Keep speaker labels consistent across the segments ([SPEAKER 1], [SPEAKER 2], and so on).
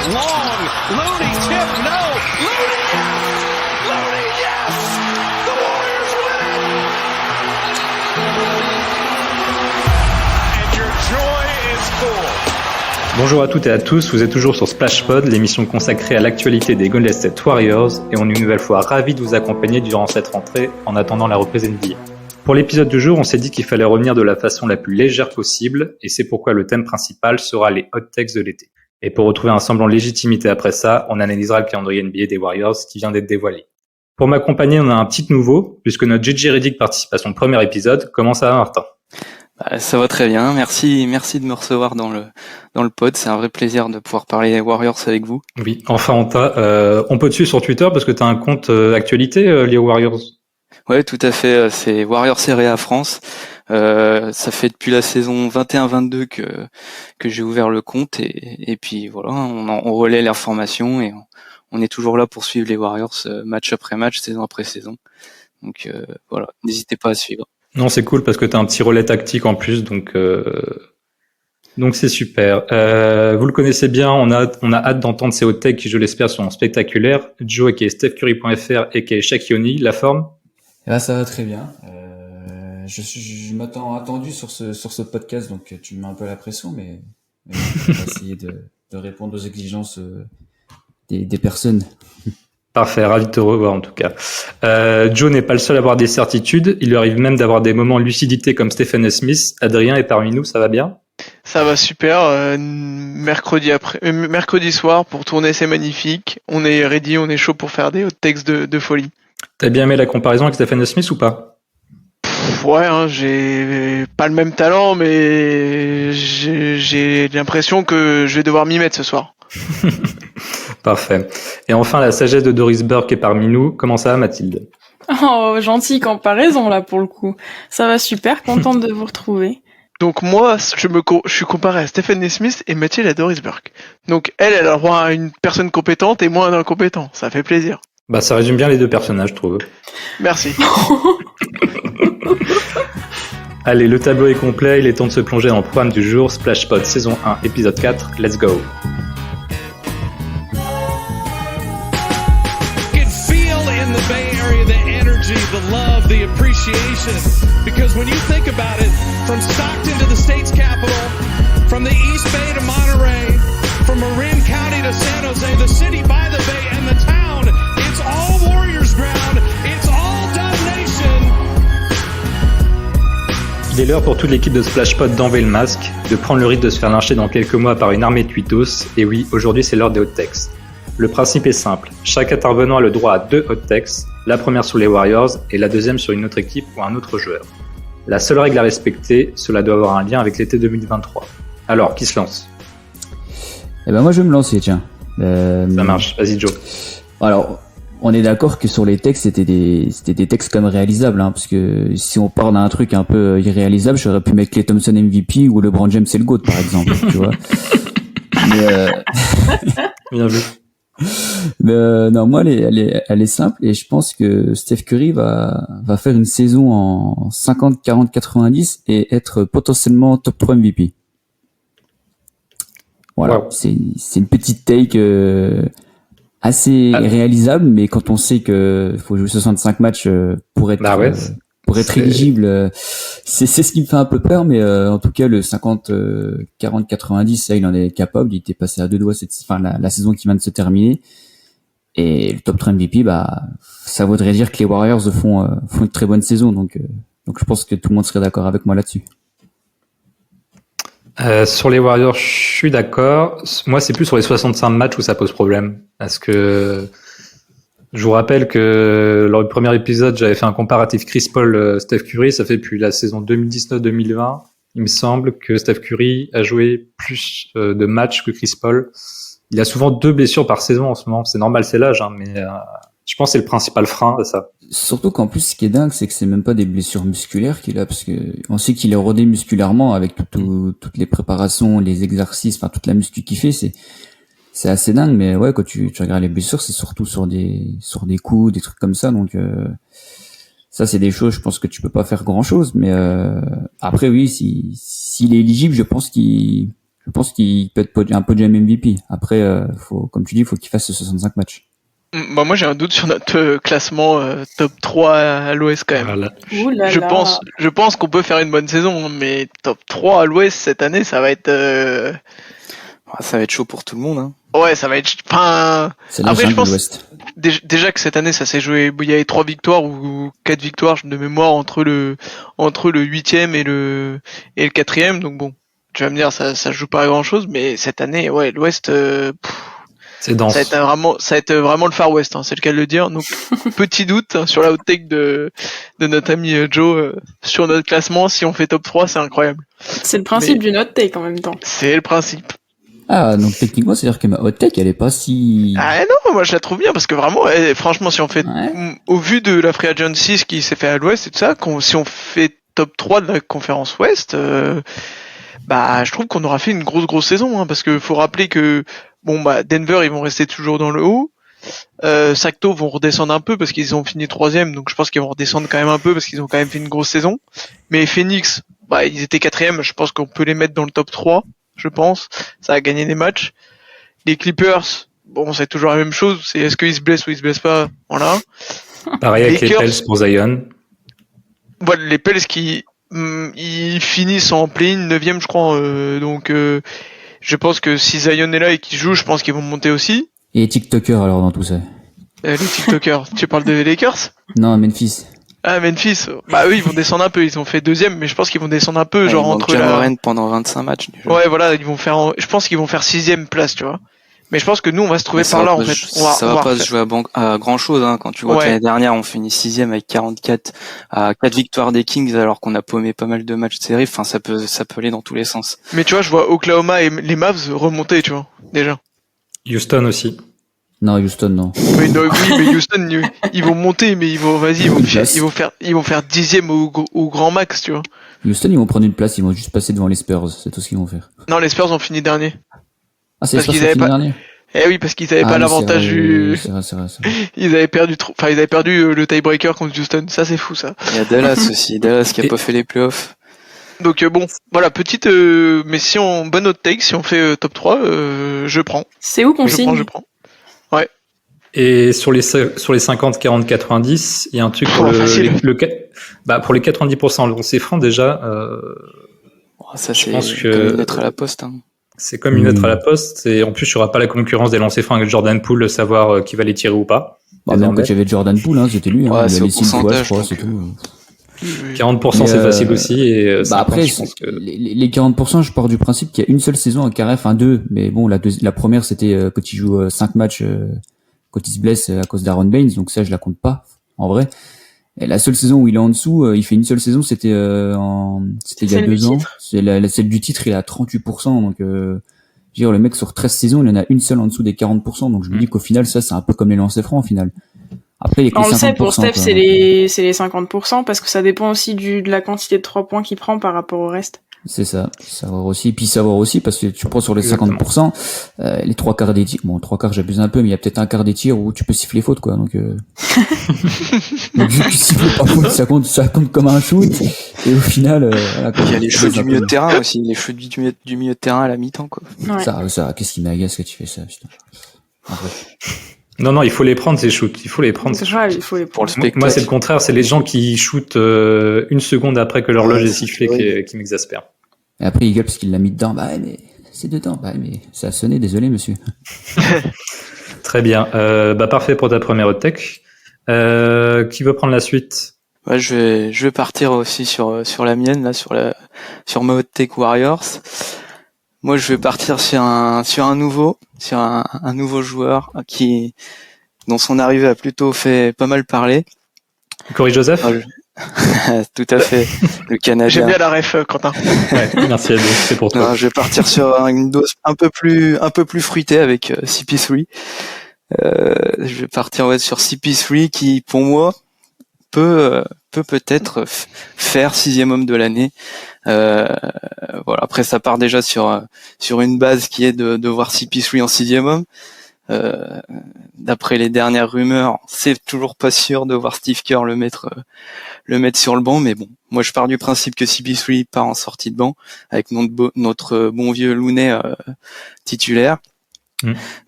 [SPEAKER 1] long. Looney tip, no. Looney, yes! Looney, yes! The Warriors win it! And your joy is full.
[SPEAKER 2] Bonjour à toutes et à tous, vous êtes toujours sur SplashPod, l'émission consacrée à l'actualité des Golden State Warriors, et on est une nouvelle fois ravis de vous accompagner durant cette rentrée en attendant la reprise NBA. Pour l'épisode du jour, on s'est dit qu'il fallait revenir de la façon la plus légère possible, et c'est pourquoi le thème principal sera les hot takes de l'été. Et pour retrouver un semblant de légitimité après ça, on analysera le calendrier NBA des Warriors qui vient d'être dévoilé. Pour m'accompagner, on a un petit nouveau, puisque notre JJ Redick participe à son premier épisode. Comment ça va, Martin ?
[SPEAKER 3] Ça va très bien, merci de me recevoir dans le pod, c'est un vrai plaisir de pouvoir parler des Warriors avec vous.
[SPEAKER 2] Oui, enfin on peut te suivre sur Twitter parce que tu as un compte actualité lié aux Warriors.
[SPEAKER 3] Ouais, tout à fait, c'est Warriors Serie A France. Ça fait depuis la saison 21-22 que j'ai ouvert le compte et puis voilà, on relaie l'information et on est toujours là pour suivre les Warriors match après match, saison après saison. Donc voilà, n'hésitez pas à suivre.
[SPEAKER 2] Non, c'est cool parce que tu as un petit relais tactique en plus, donc c'est super. Vous le connaissez bien, on a hâte d'entendre ces hot takes qui, je l'espère, seront spectaculaires. Joe, qui est StephCurry.fr et qui est Shaq Yoni, la forme?
[SPEAKER 4] Là, ça va très bien. Je m'attends attendu sur ce podcast, donc tu me mets un peu la pression, mais on va essayer de répondre aux exigences des personnes.
[SPEAKER 2] Parfait, ravi de te revoir en tout cas. Joe n'est pas le seul à avoir des certitudes, il lui arrive même d'avoir des moments de lucidité comme Stephen Smith. Adrien est parmi nous, ça va bien ?
[SPEAKER 5] Ça va super, mercredi soir pour tourner, c'est magnifique. On est ready, on est chaud pour faire des hot takes de folie.
[SPEAKER 2] T'as bien aimé la comparaison avec Stephen Smith ou pas ?
[SPEAKER 5] Ouais, j'ai pas le même talent, mais j'ai l'impression que je vais devoir m'y mettre ce soir.
[SPEAKER 2] Parfait. Et enfin, la sagesse de Doris Burke est parmi nous. Comment ça va, Mathilde ?
[SPEAKER 6] Oh, gentille comparaison là pour le coup. Ça va super, contente de vous retrouver.
[SPEAKER 5] Donc moi, je suis comparé à Stephen Smith et Mathilde à Doris Burke. Donc elle a le droit à une personne compétente et moi un incompétent. Ça fait plaisir.
[SPEAKER 2] Bah, ça résume bien les deux personnages, je trouve.
[SPEAKER 5] Merci.
[SPEAKER 2] Allez, le tableau est complet, il est temps de se plonger dans le programme du jour. SplashPod saison 1, épisode 4, let's go.
[SPEAKER 1] The love, the appreciation, because when you think about it, from Stockton to the state's capital, from the East Bay to Monterey, from Marin County to San Jose, the city by the bay and the town, it's all Warriors ground, it's all Dub Nation.
[SPEAKER 2] Il est l'heure pour toute l'équipe de SplashPod d'enlever le masque, de prendre le risque de se faire lyncher dans quelques mois par une armée de tweetos, et oui, aujourd'hui c'est l'heure des hot takes. Le principe est simple, chaque intervenant a le droit à 2 hot takes, la première sur les Warriors et la deuxième sur une autre équipe ou un autre joueur. La seule règle à respecter, cela doit avoir un lien avec l'été 2023. Alors, qui se lance ?
[SPEAKER 4] Eh ben moi je vais me lancer, tiens.
[SPEAKER 2] Ça marche, vas-y Joe.
[SPEAKER 4] Alors, on est d'accord que sur les textes, c'était des textes comme réalisables, hein, parce que si on part d'un truc un peu irréalisable, j'aurais pu mettre Klay Thompson MVP ou LeBron James et le GOAT par exemple, tu vois. Mais
[SPEAKER 2] Bien vu.
[SPEAKER 4] non, moi elle est simple et je pense que Steph Curry va faire une saison en 50, 40, 90 et être potentiellement top 3 MVP. Voilà,
[SPEAKER 2] Wow.
[SPEAKER 4] c'est une petite take assez réalisable, mais quand on sait que faut jouer 65 matchs pour être éligible, c'est ce qui me fait un peu peur, mais en tout cas le 50 40 90 ça il en est capable, il était passé à deux doigts la saison qui vient de se terminer. Et le top 3 MVP, ça voudrait dire que les Warriors font une très bonne saison, donc je pense que tout le monde serait d'accord avec moi là-dessus.
[SPEAKER 2] Sur les Warriors, je suis d'accord. Moi, c'est plus sur les 65 matchs où ça pose problème. Parce que je vous rappelle que lors du premier épisode, j'avais fait un comparatif Chris Paul-Steph Curry. Ça fait depuis la saison 2019-2020, il me semble que Steph Curry a joué plus de matchs que Chris Paul. Il a souvent 2 blessures par saison en ce moment. C'est normal, c'est l'âge, hein, mais je pense que c'est le principal frein à ça.
[SPEAKER 4] Surtout qu'en plus, ce qui est dingue, c'est que c'est même pas des blessures musculaires qu'il a, parce que on sait qu'il est rodé musculairement avec toutes les préparations, les exercices, enfin toute la muscu qu'il fait, c'est assez dingue. Mais ouais, quand tu regardes les blessures, c'est surtout sur des coups, des trucs comme ça. Donc ça, c'est des choses, je pense que tu peux pas faire grand chose. Mais après, oui, s'il est éligible, je pense je pense qu'il peut être un podium MVP. Après, comme tu dis, faut qu'il fasse 65 matchs.
[SPEAKER 5] Bah moi j'ai un doute sur notre classement top 3 à l'Ouest quand même.
[SPEAKER 2] Voilà.
[SPEAKER 5] Je pense qu'on peut faire une bonne saison, mais top 3 à l'Ouest cette année, ça va être
[SPEAKER 3] chaud pour tout le monde. Hein.
[SPEAKER 5] Ouais, ça va être. Enfin.
[SPEAKER 4] Après, je pense
[SPEAKER 5] déjà que cette année, ça s'est joué. Il y avait 3 victoires ou 4 victoires de mémoire entre le 8e et le 4e. Donc bon, tu vas me dire, ça joue pas à grand chose, mais cette année, ouais, l'Ouest.
[SPEAKER 2] C'est dense.
[SPEAKER 5] Ça va être vraiment le Far West, hein, c'est le cas de le dire. Donc petit doute hein, sur la hot take de notre ami Joe sur notre classement. Si on fait top 3, c'est incroyable.
[SPEAKER 6] C'est le principe d'une hot take en même temps.
[SPEAKER 5] C'est le principe.
[SPEAKER 4] Ah, donc techniquement, c'est-à-dire que ma hot take, elle est pas si...
[SPEAKER 5] Ah non, moi je la trouve bien parce que vraiment, franchement, si on fait, au vu de la Free Agency qui s'est fait à l'Ouest et tout ça, si on fait top 3 de la conférence Ouest, je trouve qu'on aura fait une grosse saison, hein, parce que faut rappeler que, Denver, ils vont rester toujours dans le haut. Sacto vont redescendre un peu parce qu'ils ont fini 3e, donc je pense qu'ils vont redescendre quand même un peu parce qu'ils ont quand même fait une grosse saison. Mais Phoenix, ils étaient 4e, je pense qu'on peut les mettre dans le top 3. Je pense, ça a gagné des matchs. Les Clippers, c'est toujours la même chose. C'est est-ce qu'ils se blessent ou ils se blessent pas, voilà.
[SPEAKER 2] Pareil avec les Pels pour Zion.
[SPEAKER 5] Voilà, les Pels qui ils finissent en play-in 9e, je crois. Donc, je pense que si Zion est là et qu'il joue, je pense qu'ils vont monter aussi.
[SPEAKER 4] Et TikTokers alors dans tout ça.
[SPEAKER 5] Les TikTokers, tu parles des Lakers ?
[SPEAKER 4] Non, Memphis.
[SPEAKER 5] Ah, Memphis. Eux, ils vont descendre un peu. Ils ont fait 2e, mais je pense qu'ils vont descendre un peu, genre entre
[SPEAKER 3] pendant 25 matchs. Déjà.
[SPEAKER 5] Ouais, voilà, je pense qu'ils vont faire 6e place, tu vois. Mais je pense que nous, on va se trouver par là, en fait.
[SPEAKER 3] Ça va pas se jouer à grand chose, hein. Quand tu vois que l'année dernière, on finit 6e avec 44 à 4 victoires des Kings, alors qu'on a paumé pas mal de matchs de série. Enfin, ça peut aller dans tous les sens.
[SPEAKER 5] Mais tu vois, je vois Oklahoma et les Mavs remonter, tu vois, déjà.
[SPEAKER 2] Houston aussi.
[SPEAKER 4] Non, Houston, non.
[SPEAKER 5] Oui, mais Houston, ils vont monter, mais ils vont faire 10e au grand max, tu vois.
[SPEAKER 4] Houston, ils vont prendre une place, ils vont juste passer devant les Spurs, c'est tout ce qu'ils vont faire.
[SPEAKER 5] Non, les Spurs ont fini dernier.
[SPEAKER 4] Ah, c'est les Spurs qui ont fini dernier?
[SPEAKER 5] Eh oui, parce qu'ils avaient pas l'avantage du...
[SPEAKER 4] C'est vrai.
[SPEAKER 5] Ils avaient perdu le tie-breaker contre Houston. Ça, c'est fou, ça.
[SPEAKER 3] Il y a Dallas aussi. Dallas qui a pas fait les playoffs.
[SPEAKER 5] Donc, voilà, petite, mais si on, bonne hot take, si on fait top 3, je prends.
[SPEAKER 6] C'est où qu'on signe?
[SPEAKER 5] Je prends. Ouais.
[SPEAKER 2] Et sur les 50, 40, 90, il y a un truc pour pour les 90% lancers francs déjà,
[SPEAKER 3] ça, c'est comme une lettre à la poste, hein.
[SPEAKER 2] C'est comme une lettre à la poste, et en plus, il n'y aura pas la concurrence des lancers francs avec Jordan Poole de savoir qui va les tirer ou pas.
[SPEAKER 4] Même quand j'avais Jordan Poole, hein, c'était lui,
[SPEAKER 3] c'est au pourcentage,
[SPEAKER 4] je crois, c'est tout.
[SPEAKER 2] 40% c'est facile aussi, et
[SPEAKER 4] après,
[SPEAKER 2] je pense que...
[SPEAKER 4] les 40%, je pars du principe qu'il y a une seule saison à carré, enfin 2, mais bon, la première, c'était quand il joue 5 matchs, quand il se blesse à cause d'Aaron Baines, donc ça, je la compte pas, en vrai. Et la seule saison où il est en dessous, il fait une seule saison, c'était il y a 2 ans. C'est celle du titre, il est à 38%, donc le mec sur 13 saisons, il en a une seule en dessous des 40%, donc je me dis qu'au final, ça, c'est un peu comme les lancers francs, au final. Après, il y a que
[SPEAKER 6] on
[SPEAKER 4] les 50%.
[SPEAKER 6] On le sait, pour Steph, c'est les 50%, parce que ça dépend aussi de la quantité de 3 points qu'il prend par rapport au reste.
[SPEAKER 4] C'est ça. Savoir aussi, parce que tu prends sur les 50%, les 3 quarts des tirs, 3 quarts, j'abuse un peu, mais il y a peut-être un quart des tirs où tu peux siffler faute, quoi, donc vu que tu siffles pas faute, ça compte comme un shoot, et au final,
[SPEAKER 3] il y a les chutes du milieu de terrain aussi, les chutes du milieu de terrain à la mi-temps, quoi.
[SPEAKER 4] Ouais. Ça, qu'est-ce qui m'agace que tu fais ça, putain.
[SPEAKER 2] Non, il faut les prendre, ces shoots. Il faut les prendre.
[SPEAKER 6] C'est vrai, il faut les prendre.
[SPEAKER 3] Pour le spectacle.
[SPEAKER 2] Moi, c'est le contraire. C'est les gens qui shootent une seconde après que l'horloge est sifflée qui m'exaspèrent.
[SPEAKER 4] Et après, il gueule parce qu'il l'a mis dedans. Mais c'est dedans. Mais ça a sonné, désolé, monsieur.
[SPEAKER 2] Très bien. Parfait pour ta première hot tech. Qui veut prendre la suite?
[SPEAKER 3] Ouais, je vais partir aussi sur la mienne, là, sur ma hot tech Warriors. Moi, je vais partir sur un nouveau joueur dont son arrivée a plutôt fait pas mal parler.
[SPEAKER 2] Corey Joseph?
[SPEAKER 3] Tout à fait, le Canadien.
[SPEAKER 5] J'aime bien la ref, Quentin.
[SPEAKER 2] Ouais, merci Ado, c'est pour toi.
[SPEAKER 3] Non, je vais partir sur une dose un peu plus fruitée avec CP3. Je vais partir sur CP3 qui, pour moi, peut-être faire 6e homme de l'année. Voilà. Après, ça part déjà sur une base qui est de voir CP3 en 6e homme. D'après les dernières rumeurs, c'est toujours pas sûr de voir Steve Kerr le mettre sur le banc, mais bon, moi je pars du principe que CP3 part en sortie de banc avec notre bon vieux Looney titulaire.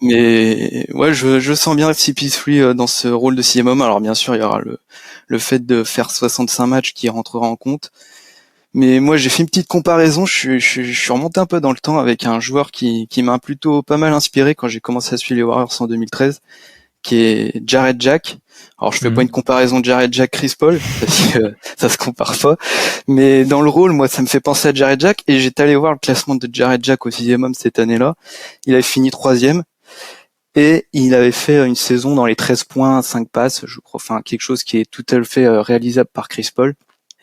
[SPEAKER 3] Mais ouais, je sens bien CP3 dans ce rôle de sixième homme. Alors bien sûr, il y aura le fait de faire 65 matchs qui rentrera en compte. Mais moi, j'ai fait une petite comparaison. Je suis remonté un peu dans le temps avec un joueur qui m'a plutôt pas mal inspiré quand j'ai commencé à suivre les Warriors en 2013, qui est Jarrett Jack. Alors, je fais pas une comparaison de Jarrett Jack Chris Paul parce que ça se compare pas. Mais dans le rôle, moi, ça me fait penser à Jarrett Jack. Et j'étais allé voir le classement de Jarrett Jack au sixième homme cette année-là. Il avait fini 3e. Et il avait fait une saison dans les 13 points, 5 passes, je crois. Enfin, quelque chose qui est tout à fait réalisable par Chris Paul.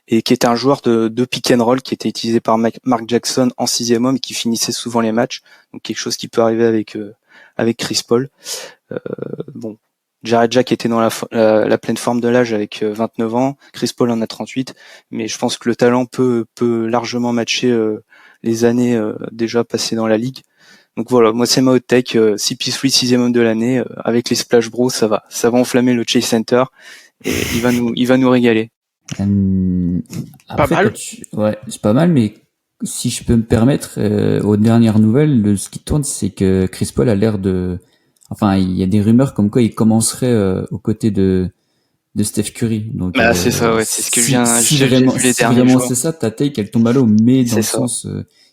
[SPEAKER 3] Et qui était un joueur de pick and roll qui était utilisé par Mark Jackson en sixième homme et qui finissait souvent les matchs. Donc quelque chose qui peut arriver avec Chris Paul. Bon, Jarrett Jack était dans la pleine forme de l'âge avec 29 ans. Chris Paul en a 38. Mais je pense que le talent peut largement matcher les années déjà passées dans la ligue. Donc voilà, moi c'est ma hot take. CP3 sixième homme de l'année avec les Splash Bros, ça va enflammer le Chase Center et il va nous régaler.
[SPEAKER 4] Après,
[SPEAKER 5] pas mal.
[SPEAKER 4] Ouais, c'est pas mal, mais si je peux me permettre, aux dernières nouvelles, ce qui tourne, c'est que Chris Paul a l'air enfin, il y a des rumeurs comme quoi il commencerait aux côtés de Steph Curry. Donc,
[SPEAKER 3] c'est ça, ouais, c'est ce que j'ai vu les
[SPEAKER 4] si
[SPEAKER 3] derniers
[SPEAKER 4] vraiment
[SPEAKER 3] jours.
[SPEAKER 4] c'est ça, ta take, elle tombe à l'eau, mais dans
[SPEAKER 3] C'est
[SPEAKER 4] le
[SPEAKER 3] ça.
[SPEAKER 4] sens,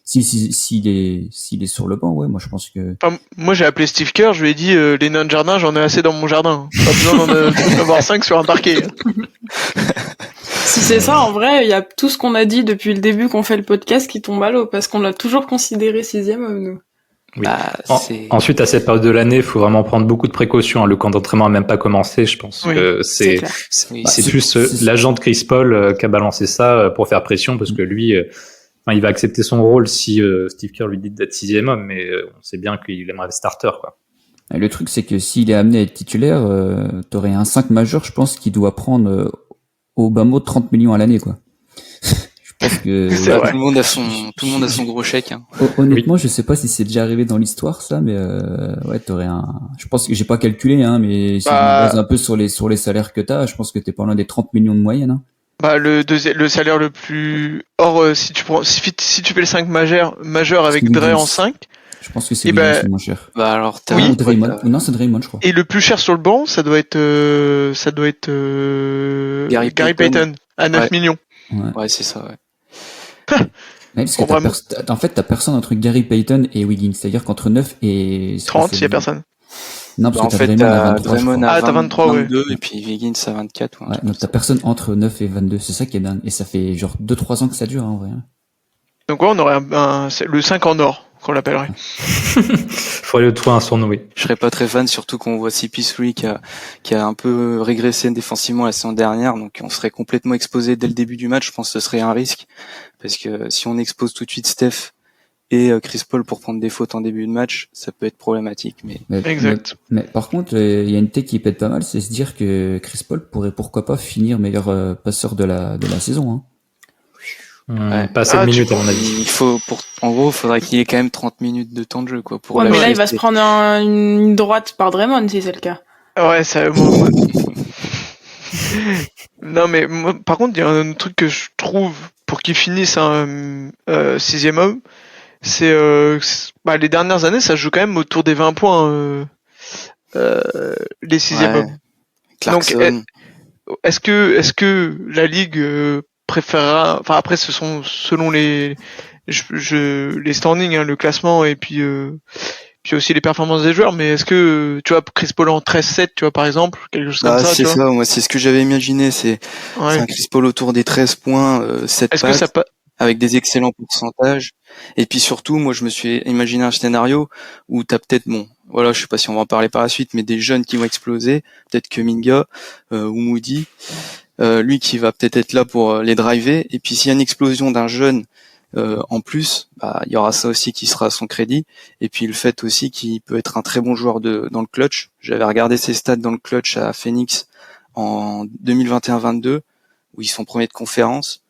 [SPEAKER 4] s'il est sur le banc, ouais, moi je pense que.
[SPEAKER 5] Enfin, moi j'ai appelé Steve Kerr, je lui ai dit les nains de jardin, j'en ai assez dans mon jardin. Pas besoin d'en avoir 5 sur un parquet.
[SPEAKER 6] Si c'est ça, en vrai, il y a tout ce qu'on a dit depuis le début qu'on fait le podcast qui tombe à l'eau, parce qu'on l'a toujours considéré sixième homme, nous.
[SPEAKER 2] Oui. Ensuite, à cette période de l'année, il faut vraiment prendre beaucoup de précautions. Le camp d'entraînement n'a même pas commencé. Je pense que c'est plus l'agent de Chris Paul qui a balancé ça pour faire pression, parce que lui, il va accepter son rôle si Steve Kerr lui dit d'être sixième homme, mais on sait bien qu'il aimerait le starter, quoi.
[SPEAKER 4] Le truc, c'est que s'il est amené à être titulaire, t'aurais un 5 majeur, je pense, qui doit prendre au bas mot 30 millions à l'année, quoi. Je pense que
[SPEAKER 3] tout le monde a son gros chèque. Hein.
[SPEAKER 4] Honnêtement, je sais pas si c'est déjà arrivé dans l'histoire, ça, mais ouais, t'aurais je pense que j'ai pas calculé, hein, mais si je me base un peu sur les salaires que t'as, je pense que t'es pas loin des 30 millions de moyenne, hein.
[SPEAKER 5] Bah le salaire le plus si tu fais le 5 majeur avec Dre en 5.
[SPEAKER 4] Je pense que c'est Wiggins le moins cher.
[SPEAKER 3] Bah alors
[SPEAKER 4] Draymond. Non, c'est Draymond, je crois.
[SPEAKER 5] Et le plus cher sur le banc, ça doit être Gary Payton à 9 millions.
[SPEAKER 3] Ouais, c'est ça, ouais.
[SPEAKER 4] Ouais, parce que en fait, t'as personne entre Gary Payton et Wiggins. C'est-à-dire qu'entre 9 et
[SPEAKER 5] 30, il y a personne.
[SPEAKER 4] Non, parce que t'as
[SPEAKER 3] Draymond à 23.
[SPEAKER 5] T'as 23,
[SPEAKER 3] 22,
[SPEAKER 5] ouais.
[SPEAKER 3] Et puis Wiggins à 24.
[SPEAKER 4] Ouais, donc t'as personne entre 9 et 22. C'est ça qui est dingue. Et ça fait genre 2-3 ans que ça dure, hein, en vrai.
[SPEAKER 5] Donc ouais, on aurait le 5 en or, qu'on l'appellerait.
[SPEAKER 2] Faudrait le trouver un surnom, oui.
[SPEAKER 3] Je serais pas très fan, surtout qu'on voit CP3 qui a un peu régressé défensivement la saison dernière, donc on serait complètement exposé dès le début du match. Je pense que ce serait un risque, parce que si on expose tout de suite Steph et Chris Paul pour prendre des fautes en début de match, ça peut être problématique.
[SPEAKER 5] Exact.
[SPEAKER 4] Mais par contre, il y a une take qui pète pas mal, c'est se dire que Chris Paul pourrait pourquoi pas finir meilleur passeur de la saison, hein.
[SPEAKER 3] Ouais.
[SPEAKER 2] Pas 7 minutes à mon avis.
[SPEAKER 3] En gros, faudrait qu'il y ait quand même 30 minutes de temps de jeu, quoi.
[SPEAKER 6] Mais là, il va se prendre une droite par Draymond, si c'est le cas.
[SPEAKER 5] Ouais, ça, non, mais moi, par contre, il y a un truc que je trouve pour qu'il finisse un sixième homme, c'est les dernières années, ça joue quand même autour des 20 points, les sixième hommes.
[SPEAKER 3] Clarkson.
[SPEAKER 5] Donc, est-ce que la ligue préférera, enfin après ce sont selon les standings, hein, le classement et puis aussi les performances des joueurs, mais est-ce que tu vois Chris Paul en 13-7, tu vois par exemple, quelque chose comme ça,
[SPEAKER 3] c'est ça, moi c'est ce que j'avais imaginé, c'est un Chris Paul autour des 13 points, 7 passes, avec des excellents pourcentages. Et puis surtout, moi je me suis imaginé un scénario où t'as peut-être, je sais pas si on va en parler par la suite, mais des jeunes qui vont exploser, peut-être que Minga ou Moody, lui qui va peut-être être là pour les driver. Et puis s'il y a une explosion d'un jeune en plus, il y aura ça aussi qui sera à son crédit. Et puis le fait aussi qu'il peut être un très bon joueur dans le clutch. J'avais regardé ses stats dans le clutch à Phoenix en 2021-22, où ils sont premiers de conférence.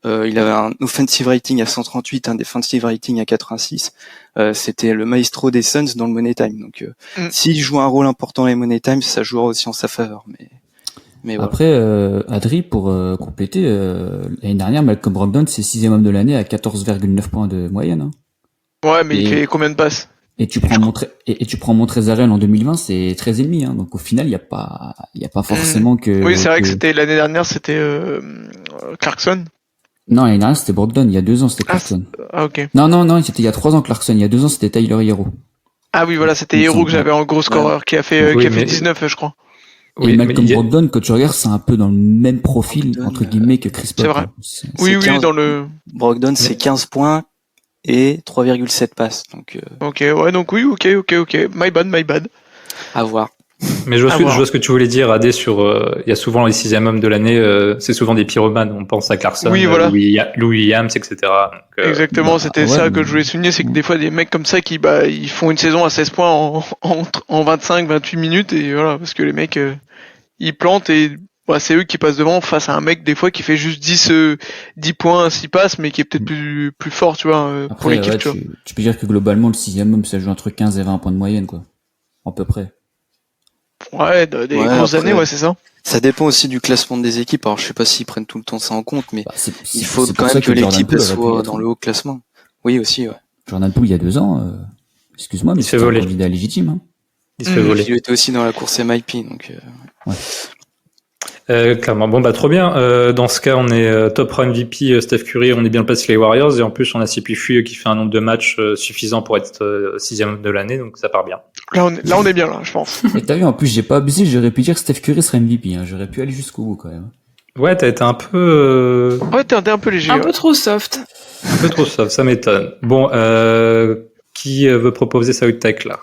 [SPEAKER 3] il avait un offensive rating à 138, un defensive rating à 86. C'était le maestro des Suns dans le Money Time. Donc, s'il joue un rôle important dans les Money Time, ça jouera aussi en sa faveur. Mais voilà.
[SPEAKER 4] Après, Adri, pour compléter, l'année dernière, Malcolm Brogdon, c'est 6e homme de l'année à 14,9 points de moyenne. Hein.
[SPEAKER 5] Ouais, mais il fait combien de passes?
[SPEAKER 4] Et tu prends Montrezl en 2020, c'est 13,5. Hein. Donc au final, il y a pas forcément que.
[SPEAKER 5] Oui, c'est vrai que c'était l'année dernière, c'était Clarkson.
[SPEAKER 4] Non, l'année dernière, c'était Brogdon. Il y a 2 ans, c'était Clarkson.
[SPEAKER 5] Ah, ok.
[SPEAKER 4] Non, c'était il y a 3 ans Clarkson. Il y a 2 ans, c'était Tyler Hero.
[SPEAKER 5] Ah oui, voilà, c'était Hero que j'avais en gros scoreur qui a fait 19, je crois.
[SPEAKER 4] Et Malcolm Brogdon, quand tu regardes, c'est un peu dans le même profil, entre guillemets, que Chris Paul.
[SPEAKER 5] C'est vrai. Oui, dans le...
[SPEAKER 3] Brogdon, c'est 15 points et 3,7 passes. Donc,
[SPEAKER 5] Ok, ouais, donc oui, ok. My bad.
[SPEAKER 3] À voir.
[SPEAKER 2] Mais je vois ce que tu voulais dire, Adé, sur, il y a souvent les 6e hommes de l'année, c'est souvent des pyromanes. On pense à Clarkson,
[SPEAKER 5] oui, voilà.
[SPEAKER 2] Lou Williams, etc. Donc,
[SPEAKER 5] exactement, c'était ça que je voulais souligner, c'est que des fois, des mecs comme ça qui, ils font une saison à 16 points en 25, 28 minutes, et voilà, parce que les mecs, ils plantent et, c'est eux qui passent devant face à un mec, des fois, qui fait juste 10 points, 6 passes, mais qui est peut-être plus fort, tu vois,
[SPEAKER 4] après,
[SPEAKER 5] pour l'équipe, tu vois.
[SPEAKER 4] Tu peux dire que globalement, le 6e homme, ça joue entre 15 et 20 points de moyenne, quoi. À peu près.
[SPEAKER 5] Ouais, des grosses années, c'est ça.
[SPEAKER 3] Ça dépend aussi du classement des équipes. Alors, je sais pas s'ils prennent tout le temps ça en compte, mais il faut
[SPEAKER 4] c'est
[SPEAKER 3] quand même que l'équipe soit
[SPEAKER 4] dans
[SPEAKER 3] le haut classement. Oui, aussi, ouais.
[SPEAKER 4] Jordan Poole, il y a 2 ans, excuse-moi, mais c'est un candidat légitime, hein.
[SPEAKER 2] Il se fait voler.
[SPEAKER 3] Il était aussi dans la course MIP, donc,
[SPEAKER 2] clairement. Bon, trop bien. Dans ce cas, on est top MVP Steph Curry, on est bien placé les Warriors, et en plus, on a CP3 qui fait un nombre de matchs suffisant pour être 6e de l'année, donc ça part bien.
[SPEAKER 5] Là, on est bien, là, je pense.
[SPEAKER 4] Et t'as vu, en plus, j'ai pas abusé, j'aurais pu dire Steph Curry serait MVP, hein. J'aurais pu aller jusqu'au bout, quand même.
[SPEAKER 2] Ouais, t'as été un peu...
[SPEAKER 5] Ouais, t'es un peu léger.
[SPEAKER 6] Un peu trop soft.
[SPEAKER 2] Un peu trop soft, ça m'étonne. Bon, qui veut proposer sa hot take, là?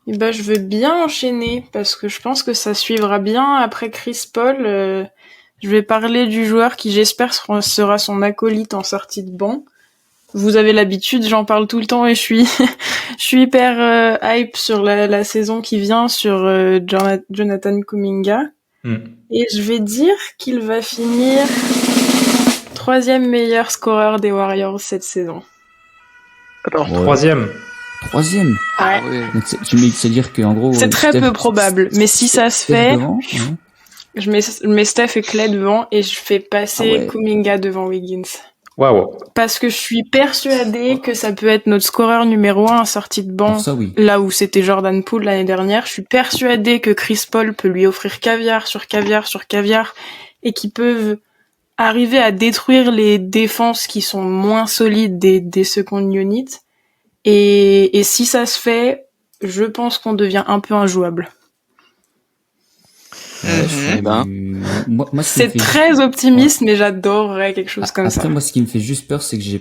[SPEAKER 6] Je veux bien enchaîner parce que je pense que ça suivra bien après Chris Paul. Je vais parler du joueur qui j'espère sera son acolyte en sortie de banc. Vous avez l'habitude, j'en parle tout le temps et je suis hyper hype sur la saison qui vient sur Jonathan Kuminga. Et je vais dire qu'il va finir 3e meilleur scoreur des Warriors cette saison.
[SPEAKER 5] Alors,
[SPEAKER 2] 3e.
[SPEAKER 4] 3e.
[SPEAKER 3] Ah ouais.
[SPEAKER 4] Donc c'est-à-dire qu'en gros...
[SPEAKER 6] C'est très peu probable, mais si ça se fait,
[SPEAKER 4] devant,
[SPEAKER 6] je mets Steph et Clay devant et je fais passer Kuminga devant Wiggins.
[SPEAKER 2] Waouh.
[SPEAKER 6] Parce que je suis persuadée que ça peut être notre scoreur numéro 1 en sortie de banc,
[SPEAKER 4] ça, oui.
[SPEAKER 6] là où c'était Jordan Poole l'année dernière. Je suis persuadée que Chris Paul peut lui offrir caviar sur caviar sur caviar et qu'ils peuvent arriver à détruire les défenses qui sont moins solides des second units. Et si ça se fait, je pense qu'on devient un peu injouable.
[SPEAKER 4] Moi,
[SPEAKER 6] c'est très optimiste, mais j'adorerais quelque chose comme ça.
[SPEAKER 4] Après, moi, ce qui me fait juste peur, c'est que j'ai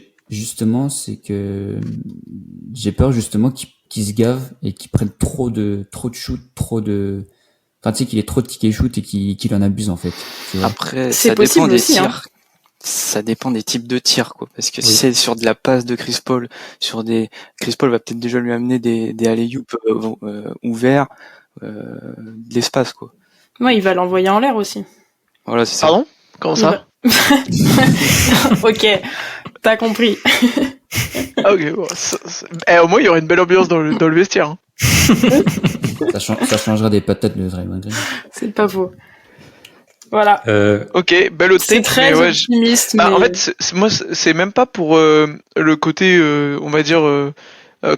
[SPEAKER 4] peur justement qu'ils se gavent et qu'ils prennent trop de shoot, enfin, tu sais, qu'il ait trop de tickets shoot et qu'il en abuse, en fait.
[SPEAKER 3] Après,
[SPEAKER 6] c'est
[SPEAKER 3] ça dépend des
[SPEAKER 6] aussi,
[SPEAKER 3] tirs.
[SPEAKER 6] hein.
[SPEAKER 3] Ça dépend des types de tirs, quoi. Parce que si c'est sur de la passe de Chris Paul, Chris Paul va peut-être déjà lui amener des alley-oop ouverts, de l'espace, quoi.
[SPEAKER 6] Ouais, il va l'envoyer en l'air aussi.
[SPEAKER 3] Voilà, c'est ça.
[SPEAKER 5] Pardon? Comment ça?
[SPEAKER 6] Ok, t'as compris.
[SPEAKER 5] Ah, ok, bon, au moins il y aurait une belle ambiance dans le vestiaire. Hein.
[SPEAKER 4] Ça changera des patates de Draymond Green.
[SPEAKER 6] C'est pas faux. Voilà.
[SPEAKER 5] Ok, belle autre
[SPEAKER 6] c'est très optimiste. Mais...
[SPEAKER 5] en fait, moi, c'est même pas pour le côté, on va dire,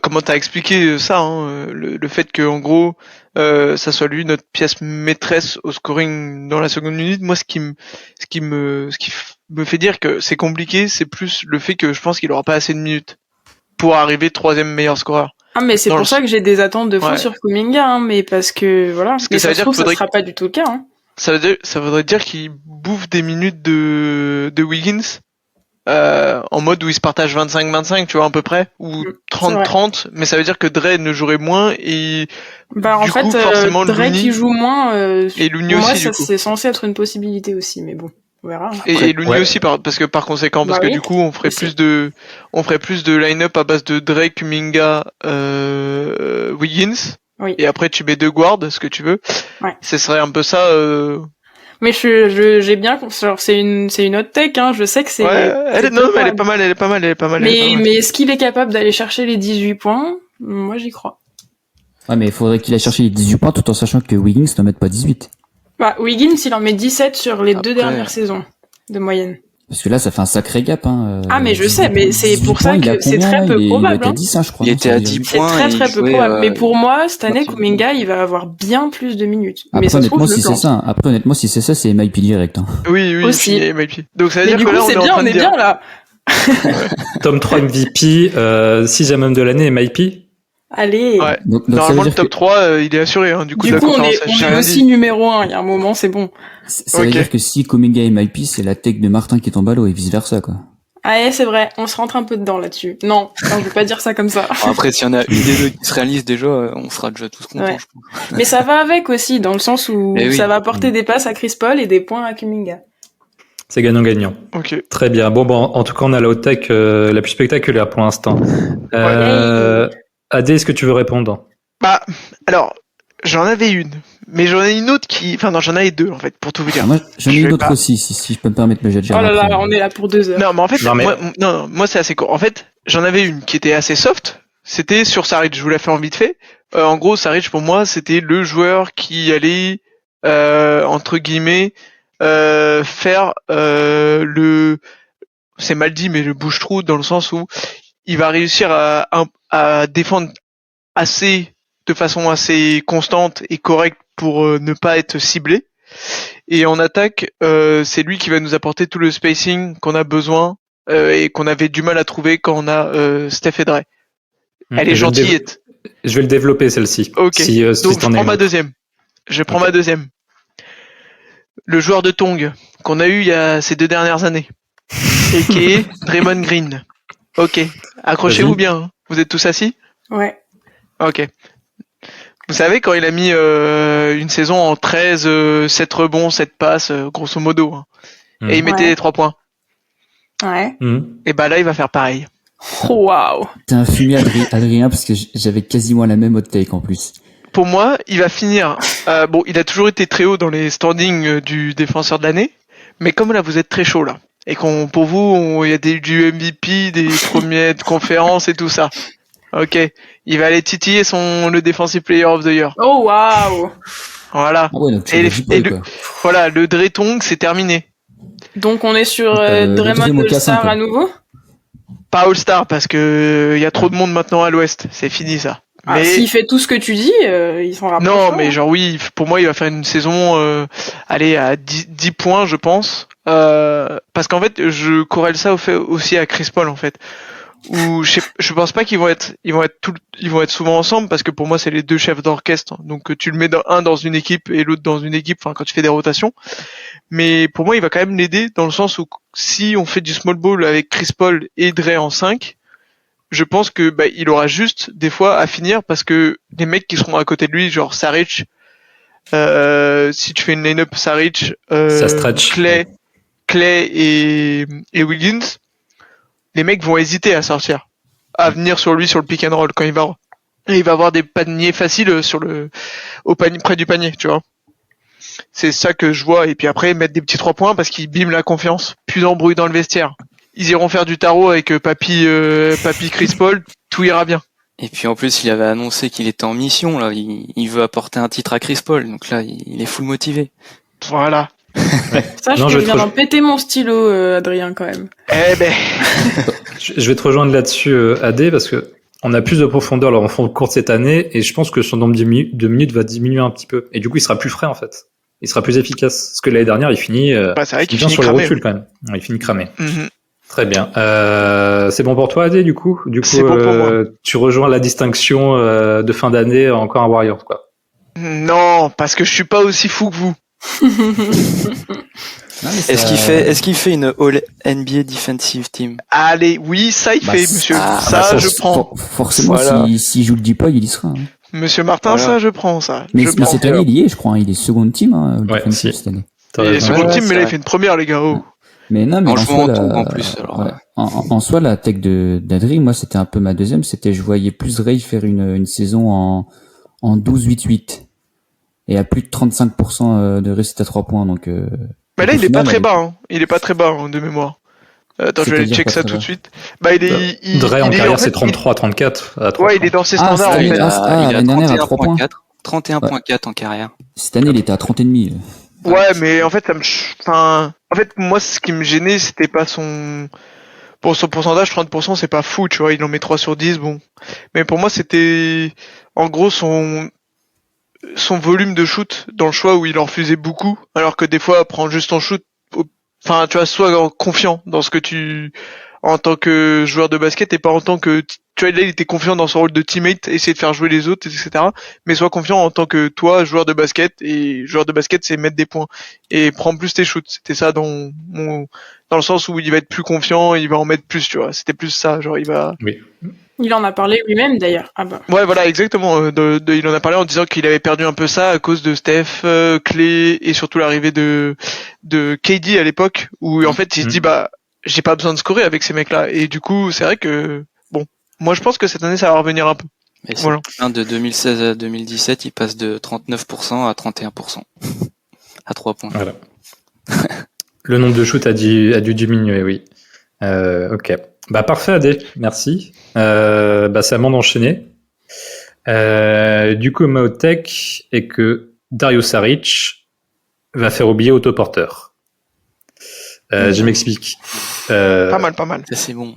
[SPEAKER 5] comment t'as expliqué ça, hein, le fait que en gros, ça soit lui notre pièce maîtresse au scoring dans la seconde unité. Moi, ce qui me fait dire que c'est compliqué, c'est plus le fait que je pense qu'il aura pas assez de minutes pour arriver 3e meilleur scoreur.
[SPEAKER 6] Ah, mais c'est pour ça que j'ai des attentes de fou sur Kuminga, hein, mais parce que voilà.
[SPEAKER 5] Parce que
[SPEAKER 6] mais ça se trouve, ça sera pas du tout le cas, hein.
[SPEAKER 5] Ça voudrait dire qu'il bouffe des minutes de Wiggins en mode où il se partage 25-25, tu vois, à peu près, ou 30-30, mais ça veut dire que Dre ne jouerait moins et
[SPEAKER 6] en fait,
[SPEAKER 5] forcément,
[SPEAKER 6] Dre
[SPEAKER 5] Looney,
[SPEAKER 6] qui joue moins,
[SPEAKER 5] et Looney
[SPEAKER 6] pour moi,
[SPEAKER 5] aussi,
[SPEAKER 6] ça, c'est censé être une possibilité aussi, mais bon, on verra.
[SPEAKER 5] Et Looney aussi, parce que par conséquent, parce que du coup, on ferait plus de line-up à base de Dre, Kuminga, Wiggins.
[SPEAKER 6] Oui.
[SPEAKER 5] Et après, tu mets 2 guards, ce que tu veux.
[SPEAKER 6] Ouais.
[SPEAKER 5] Ce serait un peu ça.
[SPEAKER 6] Mais j'ai bien, genre, c'est une hot take, hein. Je sais que c'est.
[SPEAKER 5] Ouais, elle est pas mal, elle est pas mal.
[SPEAKER 6] Mais est-ce qu'il est capable d'aller chercher les 18 points? Moi, j'y crois.
[SPEAKER 4] Ouais, mais il faudrait qu'il aille chercher les 18 points tout en sachant que Wiggins n'en met pas 18.
[SPEAKER 6] Bah, Wiggins, il en met 17 sur les 2 dernières saisons de moyenne.
[SPEAKER 4] Parce que là, ça fait un sacré gap, hein.
[SPEAKER 6] Ah, mais je sais, mais c'est pour ça que c'est très peu probable.
[SPEAKER 4] Il était à 10, hein, je crois.
[SPEAKER 3] Il était à 10 points.
[SPEAKER 6] C'est très peu probable. Mais pour moi, cette année, Kuminga, il va avoir bien plus de minutes.
[SPEAKER 4] Après,
[SPEAKER 6] mais ça
[SPEAKER 4] honnêtement,
[SPEAKER 6] se trouve,
[SPEAKER 4] Après, honnêtement, si c'est ça, c'est MIP direct, hein.
[SPEAKER 5] Oui,
[SPEAKER 6] aussi.
[SPEAKER 5] MIP. Donc ça veut
[SPEAKER 6] mais
[SPEAKER 5] dire
[SPEAKER 6] du
[SPEAKER 5] que
[SPEAKER 6] coup,
[SPEAKER 5] là,
[SPEAKER 6] on est bien là.
[SPEAKER 2] Tome 3 MVP, 6e homme de l'année, MIP.
[SPEAKER 6] Allez.
[SPEAKER 5] Ouais.
[SPEAKER 4] Donc
[SPEAKER 5] normalement, le top 3, il est assuré, hein. Du coup,
[SPEAKER 6] on est aussi numéro 1. Il y a un moment, c'est bon.
[SPEAKER 4] Ça veut dire que si Kuminga est MIP, c'est la tech de Martin qui tombe à l'eau et vice versa, quoi.
[SPEAKER 6] Ah ouais, c'est vrai. On se rentre un peu dedans là-dessus. Non, je vais pas dire ça comme ça.
[SPEAKER 3] Après, s'il y en a une des deux qui se réalise déjà, on sera déjà tous contents, je pense.
[SPEAKER 6] Mais ça va avec aussi, dans le sens où ça va apporter des passes à Chris Paul et des points à Kuminga.
[SPEAKER 2] C'est gagnant-gagnant.
[SPEAKER 5] Ok.
[SPEAKER 2] Très bien. Bon, en tout cas, on a la hot tech la plus spectaculaire pour l'instant. Adé, est-ce que tu veux répondre?
[SPEAKER 5] Bah, alors, j'en avais une. Mais j'en ai une autre j'en avais deux, en fait, pour tout vous dire.
[SPEAKER 4] Moi, j'en ai une autre aussi, si je peux me permettre, mais j'ai déjà.
[SPEAKER 6] Oh là là, on est là pour 2 heures.
[SPEAKER 5] Non, mais en fait, moi, c'est assez court. En fait, j'en avais une qui était assez soft. C'était sur Saric. Je vous la fais en vite fait. En gros, Saric, pour moi, c'était le joueur qui allait, entre guillemets, faire, c'est mal dit, mais le bouche-trou, dans le sens où il va réussir à défendre de façon assez constante et correcte pour ne pas être ciblé. Et en attaque, c'est lui qui va nous apporter tout le spacing qu'on a besoin et qu'on avait du mal à trouver quand on a Steph et Dre. Elle est gentille.
[SPEAKER 2] Je vais le développer celle-ci.
[SPEAKER 5] Ok. Donc je prends ma deuxième. Le joueur de Tongue qu'on a eu il y a ces 2 dernières années, et qui est Draymond Green. Ok. Accrochez-vous bien. Hein. Vous êtes tous assis?
[SPEAKER 6] Ouais.
[SPEAKER 5] Ok. Vous savez, quand il a mis une saison en 13, 7 rebonds, 7 passes, grosso modo, hein, et il mettait les 3 points.
[SPEAKER 6] Ouais.
[SPEAKER 5] Et bah là, il va faire pareil.
[SPEAKER 6] Waouh.
[SPEAKER 4] T'es un fumier, Adrien, parce que j'avais quasiment la même hot take en plus.
[SPEAKER 5] Pour moi, il va finir... bon, il a toujours été très haut dans les standings du défenseur de l'année, mais comme là, vous êtes très chaud, là, et pour vous, il y a du MVP, des premiers de conférence et tout ça. Ok, il va aller titiller le Defensive Player of the Year.
[SPEAKER 6] Oh waouh.
[SPEAKER 5] Voilà.
[SPEAKER 4] Ah ouais, donc
[SPEAKER 5] voilà, le Dretong, c'est terminé.
[SPEAKER 6] Donc on est sur Draymond All-Star à nouveau?
[SPEAKER 5] Pas All-Star parce que il y a trop de monde maintenant à l'Ouest, c'est fini ça.
[SPEAKER 6] Mais s'il fait tout ce que tu dis, il s'en rapproche.
[SPEAKER 5] Non, mais genre oui, pour moi il va faire une saison à 10 points je pense. Parce qu'en fait, je corrèle ça aussi à Chris Paul en fait. Où je pense pas qu'ils vont être souvent ensemble parce que pour moi c'est les deux chefs d'orchestre. Donc tu le mets dans une équipe et l'autre dans une équipe, enfin quand tu fais des rotations. Mais pour moi il va quand même l'aider dans le sens où si on fait du small ball avec Chris Paul et Dre en 5, je pense que il aura juste des fois à finir parce que les mecs qui seront à côté de lui, genre Saric, si tu fais une line-up Saric, Clay et Wiggins, les mecs vont hésiter à sortir, à venir sur lui sur le pick and roll quand il va avoir des paniers faciles près du panier, tu vois. C'est ça que je vois. Et puis après, mettre des petits 3 points parce qu'ils biment la confiance. Plus d'embrouille dans le vestiaire. Ils iront faire du tarot avec Papy Chris Paul. Tout ira bien.
[SPEAKER 3] Et puis en plus, il avait annoncé qu'il était en mission, là. Il veut apporter un titre à Chris Paul. Donc là, il est full motivé.
[SPEAKER 5] Voilà.
[SPEAKER 6] Sache que je viens d'en péter mon stylo, Adrien, quand même.
[SPEAKER 5] Eh ben.
[SPEAKER 2] Je vais te rejoindre là-dessus, Adé, parce que on a plus de profondeur en fond de courte cette année, et je pense que son nombre de minutes va diminuer un petit peu. Et du coup, il sera plus frais, en fait. Il sera plus efficace. Parce que l'année dernière, il finit,
[SPEAKER 5] c'est vrai qu'il
[SPEAKER 2] bien
[SPEAKER 5] finit
[SPEAKER 2] sur
[SPEAKER 5] cramé.
[SPEAKER 2] le recul, quand même. Il finit cramé.
[SPEAKER 5] Mm-hmm.
[SPEAKER 2] Très bien. C'est bon pour toi, Adé, du coup?
[SPEAKER 5] C'est bon pour moi.
[SPEAKER 2] Tu rejoins la distinction de fin d'année encore un Warriors, quoi.
[SPEAKER 5] Non, parce que je suis pas aussi fou que vous.
[SPEAKER 4] Non,
[SPEAKER 3] Est-ce qu'il fait une All NBA Defensive Team?
[SPEAKER 5] Allez, oui, ça il fait, monsieur. Je prends.
[SPEAKER 4] Forcément,
[SPEAKER 3] voilà.
[SPEAKER 4] s'il joue le Deep-Ball, il y sera. Hein.
[SPEAKER 5] Monsieur Martin,
[SPEAKER 3] voilà.
[SPEAKER 5] Ça je prends ça.
[SPEAKER 4] Mais cette année, il y est, je crois. Hein. Il est second team,
[SPEAKER 2] si.
[SPEAKER 4] cette année.
[SPEAKER 5] Il est second team, mais là il fait une première, les gars. Oh.
[SPEAKER 4] Mais non, mais
[SPEAKER 3] en jouant en plus. Alors,
[SPEAKER 4] ouais. En soi, la tech d'Adri, moi, c'était un peu ma deuxième. Je voyais plus Ray faire une saison en 12-8-8. et à plus de 35% de réussite à 3 points. Donc,
[SPEAKER 5] bah là, il est pas très bas, hein. Il est pas très bas, hein, de mémoire. Attends, je vais aller check ça tout de suite. Bah,
[SPEAKER 2] Dre en carrière, c'est 33, 34 à 3
[SPEAKER 5] Ouais, il est dans ses standards, en fait.
[SPEAKER 3] Il a
[SPEAKER 4] l'année dernière à 3 points.
[SPEAKER 3] 31.4 en carrière.
[SPEAKER 4] Cette année, il était à 30,5.
[SPEAKER 5] Ouais, mais en fait, en fait, moi, ce qui me gênait, c'était pas pour son pourcentage, 30%, c'est pas fou, tu vois, il en met 3 sur 10, bon. Mais pour moi, c'était, en gros, son volume de shoot dans le choix où il en refusait beaucoup, alors que des fois, prends juste ton shoot, enfin, tu vois, sois confiant dans ce que en tant que joueur de basket et pas en tant que, tu vois, là, il était confiant dans son rôle de teammate, essayer de faire jouer les autres, etc. Mais sois confiant en tant que toi, joueur de basket, et joueur de basket, c'est mettre des points. Et prends plus tes shoots. C'était ça dans le sens où il va être plus confiant, il va en mettre plus, tu vois. C'était plus ça, genre, il va...
[SPEAKER 2] Oui.
[SPEAKER 6] Il en a parlé lui-même, d'ailleurs. Ah bah.
[SPEAKER 5] Ouais, voilà, exactement. Il en a parlé en disant qu'il avait perdu un peu ça à cause de Steph, Clay, et surtout l'arrivée de KD à l'époque, où en fait, il se dit, bah, j'ai pas besoin de scorer avec ces mecs-là. Et du coup, c'est vrai que, bon, moi je pense que cette année, ça va revenir un peu.
[SPEAKER 3] Et
[SPEAKER 5] voilà.
[SPEAKER 3] De 2016 à 2017, il passe de 39% à 31%. À 3 points.
[SPEAKER 2] Voilà. Le nombre de shoots a dû diminuer, oui. Ok. Bah parfait, Adé, merci. Bah c'est à moi d'enchaîner. Du coup, ma hot tech est que Dario Saric va faire oublier Otto Porter. Je m'explique.
[SPEAKER 5] Pas mal.
[SPEAKER 3] Ça, c'est bon.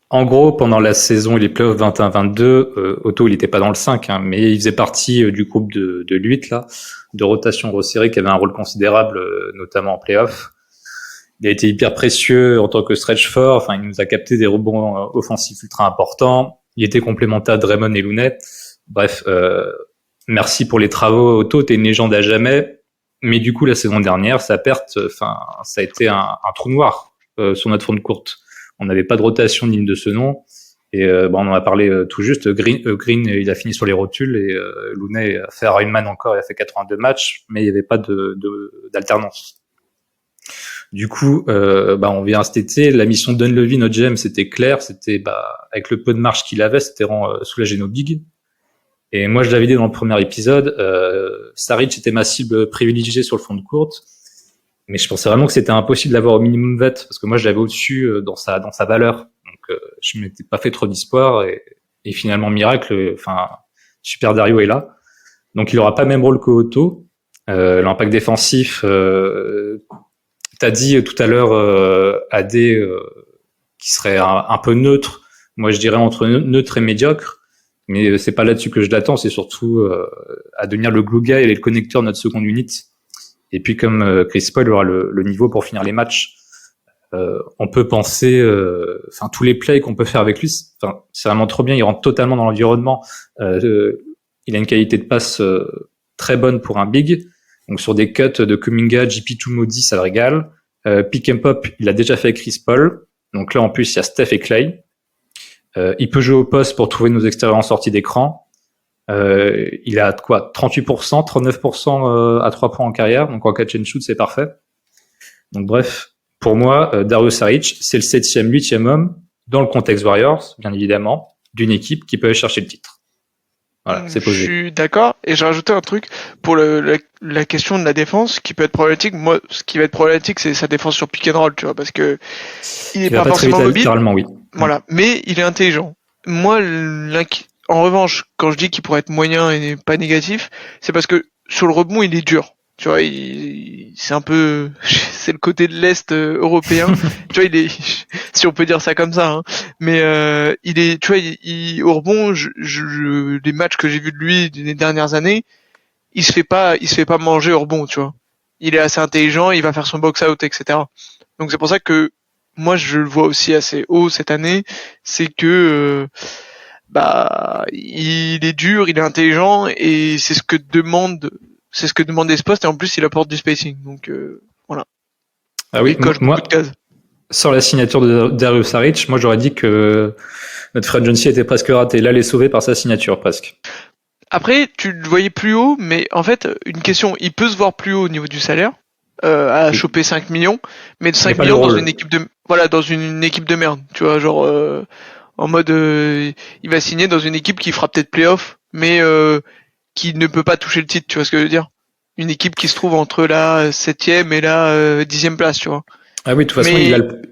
[SPEAKER 2] En gros, pendant la saison et les playoffs 21-22, Otto, il était pas dans le 5, hein, mais il faisait partie du groupe de l'8, là, de rotation resserrée, qui avait un rôle considérable, notamment en playoffs. Il a été hyper précieux en tant que stretch four. Enfin, il nous a capté des rebonds offensifs ultra importants. Il était complémentaire de Draymond et Looney. Bref, merci pour les travaux, Otto. T'es une légende à jamais. Mais du coup, la saison dernière, sa perte, enfin, ça a été un trou noir sur notre front de courte. On n'avait pas de rotation digne de ce nom. Et on en a parlé tout juste. Green, il a fini sur les rotules et Looney a fait Ironman encore. Il a fait 82 matchs, mais il n'y avait pas d'alternance. Du coup, on vient cet été. La mission de Dunleavy, notre GM, c'était clair. C'était, avec le peu de marge qu'il avait, c'était soulager nos bigs. Et moi, je l'avais dit dans le premier épisode, Saric était ma cible privilégiée sur le fond de courte. Mais je pensais vraiment que c'était impossible d'avoir au minimum vet, parce que moi, je l'avais au-dessus dans sa valeur. Donc, je m'étais pas fait trop d'espoir. Et finalement, miracle, Super Dario est là. Donc, il aura pas le même rôle que Otto. L'impact défensif, t'as dit tout à l'heure, AD, qui serait un peu neutre. Moi, je dirais entre neutre et médiocre. Mais c'est pas là-dessus que je l'attends. C'est surtout à devenir le glue guy et le connecteur de notre seconde unit. Et puis, comme Chris Paul aura le niveau pour finir les matchs, on peut penser, tous les plays qu'on peut faire avec lui, c'est vraiment trop bien. Il rentre totalement dans l'environnement. Il a une qualité de passe très bonne pour un big. Donc sur des cuts de Kuminga, JP2 Modi, ça le régale. Pick and pop, il a déjà fait avec Chris Paul. Donc là, en plus, il y a Steph et Clay. Il peut jouer au poste pour trouver nos extérieurs en sortie d'écran. Il a 38%, 39% à 3 points en carrière. Donc en catch and shoot, c'est parfait. Donc bref, pour moi, Dario Saric, c'est le 7e, 8e homme dans le contexte Warriors, bien évidemment, d'une équipe qui peut aller chercher le titre. Voilà, c'est posé.
[SPEAKER 5] Je suis d'accord, et j'ai rajouté un truc pour la question de la défense qui peut être problématique. Moi, ce qui va être problématique, c'est sa défense sur pick and roll, tu vois, parce que il est pas forcément mobile.
[SPEAKER 2] Littéralement, oui.
[SPEAKER 5] Voilà, mais il est intelligent. Moi, en revanche, quand je dis qu'il pourrait être moyen et pas négatif, c'est parce que sur le rebond, il est dur. Tu vois, c'est un peu, c'est le côté de l'Est européen. Tu vois, si on peut dire ça comme ça, hein. Mais il est, tu vois, au rebond, les matchs que j'ai vus de lui des dernières années, il se fait pas manger au rebond, tu vois. Il est assez intelligent, il va faire son box out, etc. Donc c'est pour ça que moi je le vois aussi assez haut cette année, c'est que il est dur, il est intelligent et c'est ce que demande des postes et en plus il apporte du spacing. Donc voilà.
[SPEAKER 2] Ah oui, moi sur la signature de Dario Saric, moi j'aurais dit que notre free agency était presque raté. Là, il est sauvé par sa signature presque.
[SPEAKER 5] Après, tu le voyais plus haut, mais en fait, une question, il peut se voir plus haut au niveau du salaire, à choper 5 millions, mais de 5 millions dans une équipe de merde, tu vois, genre en mode il va signer dans une équipe qui fera peut-être playoff, mais qui ne peut pas toucher le titre, tu vois ce que je veux dire? une équipe qui se trouve entre la 7e et la 10e place, tu vois.
[SPEAKER 2] Ah oui, de toute façon,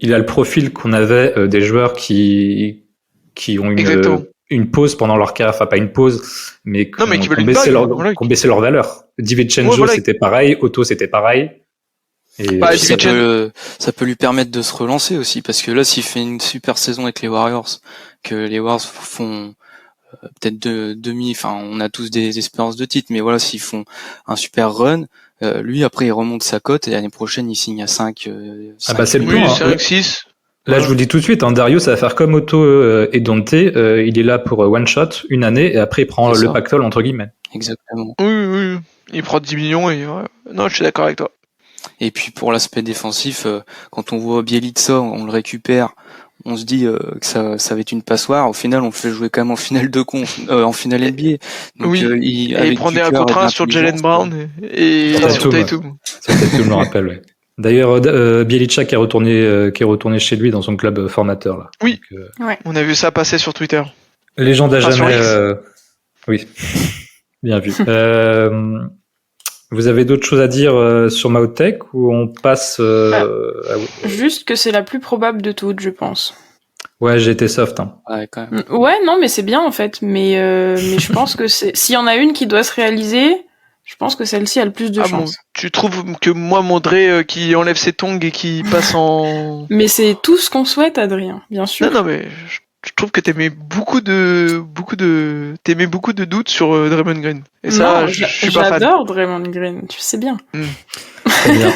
[SPEAKER 2] il a le profil qu'on avait des joueurs qui ont une pause pendant leur carrière, enfin pas une pause, mais qui ont baissé leur valeur. DiVincenzo, c'était pareil, Otto, c'était pareil.
[SPEAKER 3] Et ça peut lui permettre de se relancer aussi, parce que là, s'il fait une super saison avec les Warriors, que les Warriors font peut-être enfin, on a tous des espérances de titre, mais voilà, s'ils font un super run, lui, après, il remonte sa cote et l'année prochaine, il signe à 5.
[SPEAKER 2] C'est le plan.
[SPEAKER 5] 5-6.
[SPEAKER 2] Là, je vous dis tout de suite, Dario, ça va faire comme Otto et Dante. Il est là pour one shot, une année, et après, il prend le pactole, entre guillemets.
[SPEAKER 3] Exactement.
[SPEAKER 5] Oui. Il prend 10 millions et non, je suis d'accord avec toi.
[SPEAKER 3] Et puis, pour l'aspect défensif, quand on voit Bjelica, on le récupère, on se dit que ça va être une passoire. Au final, on le fait jouer quand même en finale en finale NBA. Donc,
[SPEAKER 5] il prenait un contrat sur Jaylen Brown et sur Tatum.
[SPEAKER 2] Tatum me rappelle, ouais. D'ailleurs, Bjelica qui est retourné chez lui dans son club formateur là.
[SPEAKER 5] Oui. Donc, on a vu ça passer sur Twitter.
[SPEAKER 2] Légende à jamais. Oui, bien vu. Vous avez d'autres choses à dire sur Maotech ou on passe
[SPEAKER 6] Juste que c'est la plus probable de toutes, je pense.
[SPEAKER 2] Ouais, j'ai été soft. Hein.
[SPEAKER 3] Ouais, quand même.
[SPEAKER 6] Ouais, non, mais c'est bien en fait. Mais je pense que s'il y en a une qui doit se réaliser, je pense que celle-ci a le plus de chance.
[SPEAKER 5] Bon, tu trouves que moi, Mondré qui enlève ses tongs et qui passe en...
[SPEAKER 6] Mais c'est tout ce qu'on souhaite, Adrien, bien sûr.
[SPEAKER 5] Non, mais je trouve que t'aimais beaucoup de doutes sur Draymond Green. Et ça, je suis pas fan.
[SPEAKER 6] J'adore Draymond Green, tu sais bien.
[SPEAKER 2] Très bien.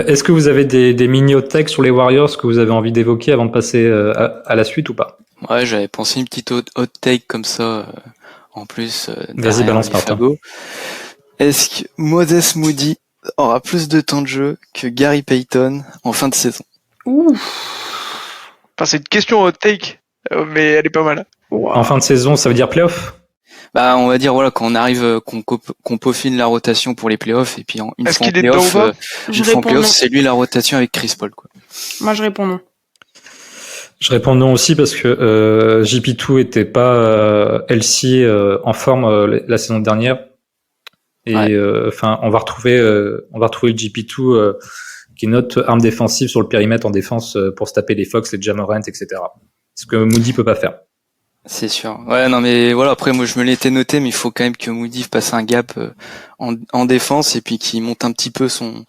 [SPEAKER 2] Est-ce que vous avez des mini-hot-takes sur les Warriors que vous avez envie d'évoquer avant de passer à la suite ou pas?
[SPEAKER 3] Ouais, j'avais pensé une petite hot take comme ça, en plus.
[SPEAKER 2] Vas-y, balance Martin.
[SPEAKER 3] Est-ce que Moses Moody aura plus de temps de jeu que Gary Payton en fin de saison?
[SPEAKER 6] Ouh.
[SPEAKER 5] Enfin, c'est une question hot take, mais elle est pas mal.
[SPEAKER 2] Wow. En fin de saison, ça veut dire playoff?
[SPEAKER 3] Bah, on va dire voilà, quand on arrive, qu'on peaufine la rotation pour les playoffs, et puis une
[SPEAKER 5] Est-ce
[SPEAKER 3] fois en
[SPEAKER 5] qu'il
[SPEAKER 3] playoff,
[SPEAKER 5] est
[SPEAKER 3] playoff, c'est lui la rotation avec Chris Paul, quoi.
[SPEAKER 6] Moi, je réponds non.
[SPEAKER 2] Je réponds non aussi parce que JP2 était pas LC en forme la saison dernière. Et on va retrouver le JP2 qui est notre arme défensive sur le périmètre en défense pour se taper les Fox, les Ja-Morant, etc. Ce que Moody peut pas faire.
[SPEAKER 3] C'est sûr. Ouais, non, mais voilà, après, moi, je me l'étais noté, mais il faut quand même que Moody passe un gap en défense et puis qu'il monte un petit peu son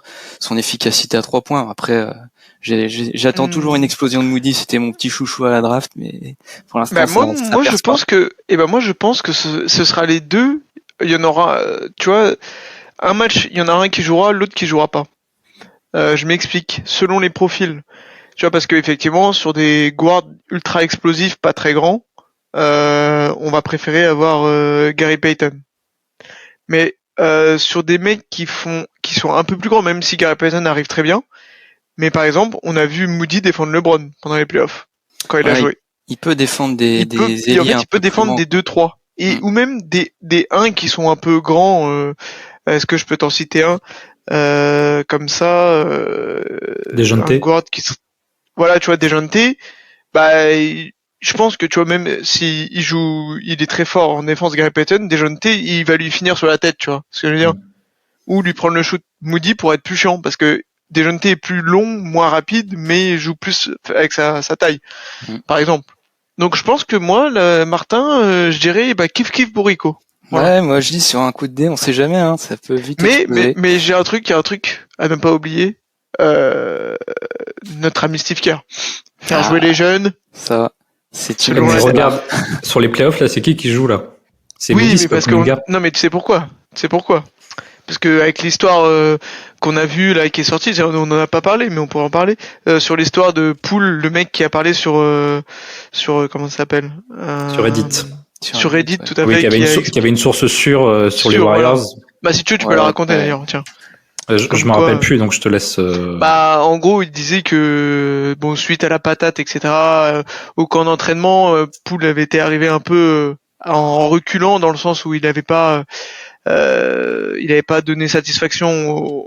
[SPEAKER 3] efficacité à 3 points. Après, j'attends toujours une explosion de Moody, c'était mon petit chouchou à la draft, mais pour l'instant,
[SPEAKER 5] je pense que ce sera les deux. Il y en aura, tu vois, un match, il y en a un qui jouera, l'autre qui jouera pas. Je m'explique. Selon les profils. Tu vois, parce que effectivement, sur des guards ultra explosifs, pas très grands, on va préférer avoir Gary Payton. Mais sur des mecs qui sont un peu plus grands, même si Gary Payton arrive très bien. Mais par exemple, on a vu Moody défendre LeBron pendant les playoffs quand il a joué.
[SPEAKER 3] Il peut défendre il
[SPEAKER 5] peut défendre des 2-3 et ou même des 1 qui sont un peu grands. Est-ce que je peux t'en citer un comme ça?
[SPEAKER 2] Dejounte.
[SPEAKER 5] Un guard voilà, tu vois, Dejounte. Bah, je pense que tu vois, même si il est très fort en défense, Gary Payton, Dejounte, il va lui finir sur la tête, tu vois, ce que je veux dire. Ou lui prendre le shoot Moody pour être plus chiant, parce que Dejounte est plus long, moins rapide, mais joue plus avec sa taille, par exemple. Donc je pense que moi, Martin, je dirais, kiff Bourrico.
[SPEAKER 3] Voilà. Ouais, moi je dis sur un coup de dé, on sait jamais, hein, ça peut vite exploser.
[SPEAKER 5] Mais il y a un truc à ne pas oublier, notre ami Steve Kerr. Faire jouer les jeunes.
[SPEAKER 3] Ça, c'est
[SPEAKER 2] une regarde sur les playoffs là, c'est qui joue là? C'est Moody,
[SPEAKER 5] mais parce que non mais tu sais pourquoi? Parce que avec l'histoire qu'on a vue là qui est sortie, on en a pas parlé, mais on pourrait en parler sur l'histoire de Poole, le mec qui a parlé sur comment ça s'appelle
[SPEAKER 2] sur Reddit.
[SPEAKER 5] Sur Reddit, tout à fait.
[SPEAKER 2] Oui, qui avait une source sûre sur les Warriors.
[SPEAKER 5] Voilà. Bah si tu veux, tu peux la raconter d'ailleurs, tiens.
[SPEAKER 2] Je m'en rappelle plus, donc je te laisse.
[SPEAKER 5] Bah, en gros, il disait que suite à la patate, etc., au camp d'entraînement, Poole avait été arrivé un peu en reculant dans le sens où il n'avait pas donné satisfaction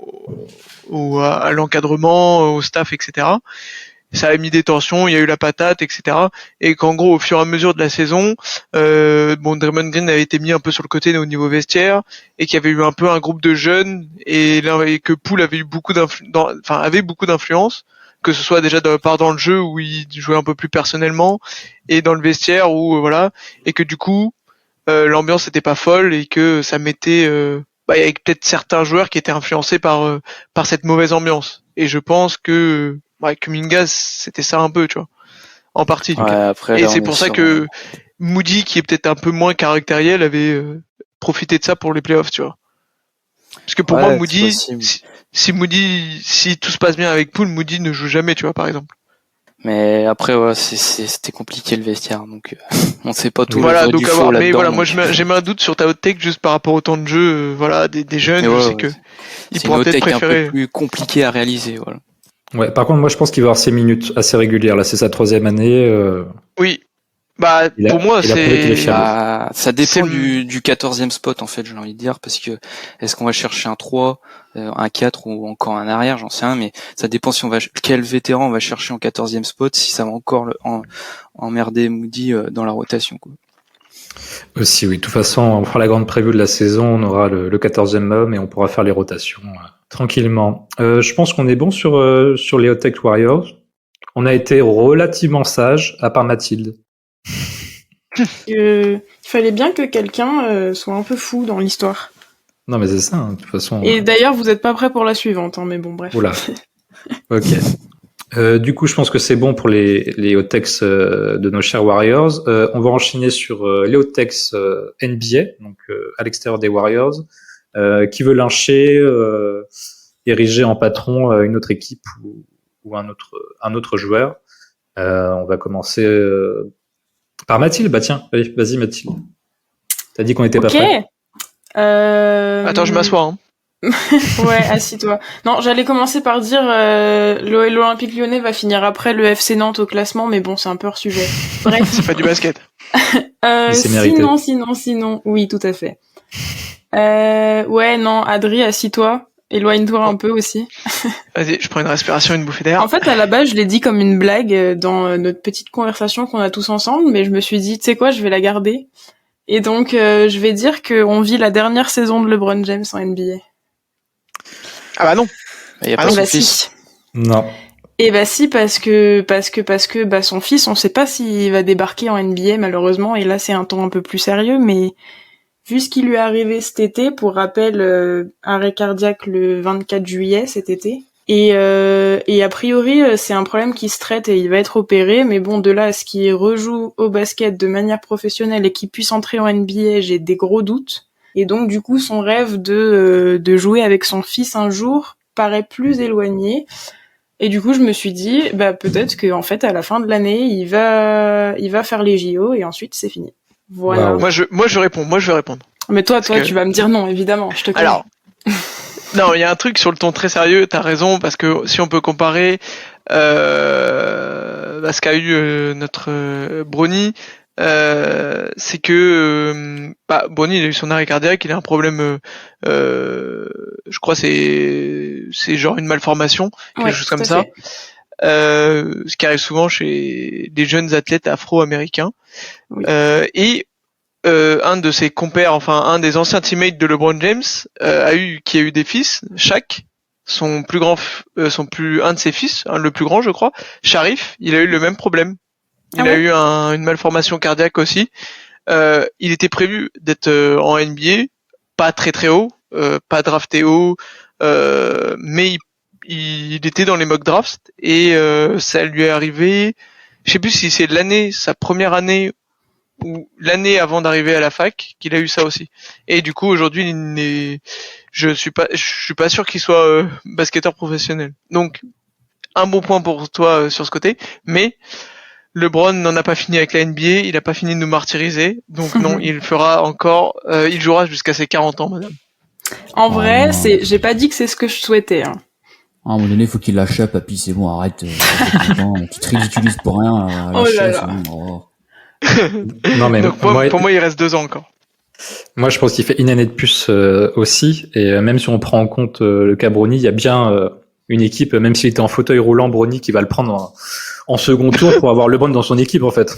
[SPEAKER 5] à l'encadrement, au staff, etc. ça a mis des tensions, il y a eu la patate, etc. Et qu'en gros, au fur et à mesure de la saison, Draymond Green avait été mis un peu sur le côté au niveau vestiaire, et qu'il y avait eu un peu un groupe de jeunes, et que Poole avait eu beaucoup d'influence, que ce soit déjà dans le jeu où il jouait un peu plus personnellement, et dans le vestiaire où voilà, et que du coup l'ambiance n'était pas folle, et que ça mettait il y avait peut-être certains joueurs qui étaient influencés par cette mauvaise ambiance. Et je pense que Kuminga, c'était ça un peu, tu vois, en partie.
[SPEAKER 3] Ouais, après,
[SPEAKER 5] et c'est pour ça que Moody, qui est peut-être un peu moins caractériel, avait profité de ça pour les playoffs, tu vois. Parce que pour moi, Moody, si tout se passe bien avec Poole, Moody ne joue jamais, tu vois, par exemple.
[SPEAKER 3] Mais après, c'était compliqué le vestiaire, donc on sait pas tout.
[SPEAKER 5] Voilà, donc mais voilà, moi j'ai mis un doute sur ta hot take juste par rapport au temps de jeu, des jeunes, je sais que ils pourraient peut-être préférer.
[SPEAKER 3] Un peu plus compliqué à réaliser, voilà.
[SPEAKER 2] Ouais, par contre, moi je pense qu'il va avoir ses minutes assez régulières. Là, c'est sa 3e année.
[SPEAKER 5] Oui. Pour moi,
[SPEAKER 3] ça dépend du 14e spot, en fait, j'ai envie de dire, parce que est-ce qu'on va chercher un 3, un 4 ou encore un arrière, j'en sais rien, mais ça dépend quel vétéran on va chercher en 14e spot, si ça va encore emmerder Moody dans la rotation, quoi.
[SPEAKER 2] Aussi, oui. De toute façon, on fera la grande preview de la saison, on aura le 14e homme et on pourra faire les rotations tranquillement. Je pense qu'on est bon sur les Hot Take Warriors. On a été relativement sage, à part Mathilde.
[SPEAKER 6] Il fallait bien que quelqu'un soit un peu fou dans l'histoire.
[SPEAKER 2] Non, mais c'est ça, hein, de toute façon.
[SPEAKER 6] Et d'ailleurs, vous n'êtes pas prêts pour la suivante, hein, mais bon, bref.
[SPEAKER 2] Oula. Ok. Du coup, je pense que c'est bon pour les hot takes de nos chers Warriors. On va enchaîner sur les hot takes NBA, donc à l'extérieur des Warriors. Qui veut lyncher, ériger en patron une autre équipe ou un autre joueur. On va commencer par Mathilde. Bah tiens, allez, vas-y Mathilde. T'as dit qu'on était pas prêts.
[SPEAKER 5] Attends, je m'assois. Hein.
[SPEAKER 6] Ouais, assis-toi. Non, j'allais commencer par dire l'Olympique Lyonnais va finir après le FC Nantes au classement, mais bon, c'est un peu hors sujet. Bref.
[SPEAKER 5] C'est pas du basket.
[SPEAKER 2] C'est mérité.
[SPEAKER 6] Sinon, oui, tout à fait. Ouais, non, Adri, assis-toi. Éloigne-toi un peu aussi.
[SPEAKER 5] Vas-y, je prends une respiration, une bouffée d'air.
[SPEAKER 6] En fait, à la base, je l'ai dit comme une blague dans notre petite conversation qu'on a tous ensemble, mais je me suis dit, tu sais quoi, je vais la garder. Et donc, je vais dire qu'on vit la dernière saison de LeBron James en NBA.
[SPEAKER 5] Ah bah non.
[SPEAKER 3] Il y a pas son fils.
[SPEAKER 2] Non.
[SPEAKER 6] Et bah si, parce que son fils, on sait pas s'il va débarquer en NBA malheureusement, et là c'est un ton un peu plus sérieux, mais vu ce qui lui est arrivé cet été, pour rappel, arrêt cardiaque le 24 juillet cet été, et a priori c'est un problème qui se traite et il va être opéré, mais bon, de là à ce qu'il rejoue au basket de manière professionnelle et qu'il puisse entrer en NBA, j'ai des gros doutes. Et donc du coup son rêve de jouer avec son fils un jour paraît plus éloigné. Et du coup je me suis dit peut-être que en fait à la fin de l'année il va faire les JO et ensuite c'est fini. Voilà.
[SPEAKER 2] Wow.
[SPEAKER 5] Moi je réponds.
[SPEAKER 6] Mais toi tu vas me dire non évidemment, je te connais.
[SPEAKER 5] Alors non, il y a un truc sur le ton très sérieux, t'as raison, parce que si on peut comparer ce qu'a eu notre Brony, c'est que Brony il a eu son arrêt cardiaque, il a un problème, je crois c'est genre une malformation, quelque chose comme ça. Ce qui arrive souvent chez des jeunes athlètes afro-américains. Oui. Et un de ses compères, enfin un des anciens teammates de LeBron James, qui a eu des fils, Shaq, un de ses fils, le plus grand je crois, Sharif, il a eu le même problème. Il a eu une malformation cardiaque aussi. Il était prévu d'être en NBA, pas très très haut, pas drafté haut, mais il était dans les mock drafts et ça lui est arrivé, je sais plus si c'est sa première année ou l'année avant d'arriver à la fac qu'il a eu ça aussi. Et du coup aujourd'hui je suis pas sûr qu'il soit basketteur professionnel. Donc un bon point pour toi sur ce côté, mais LeBron n'en a pas fini avec la NBA, il a pas fini de nous martyriser, donc non, il jouera jusqu'à ses 40 ans, madame.
[SPEAKER 6] En vrai, j'ai pas dit que c'est ce que je souhaitais. Hein.
[SPEAKER 4] À un moment donné, faut qu'il lâche up, papy, c'est bon, arrête. Tu te ridiculises pour rien.
[SPEAKER 6] Oh là là.
[SPEAKER 2] Non, mais
[SPEAKER 5] donc pour moi, il reste 2 ans encore.
[SPEAKER 2] Moi, je pense qu'il fait une année de plus aussi, et même si on prend en compte le cas Brony, il y a bien une équipe, même s'il était en fauteuil roulant, Bronny qui va le prendre en second tour pour avoir LeBron dans son équipe en fait.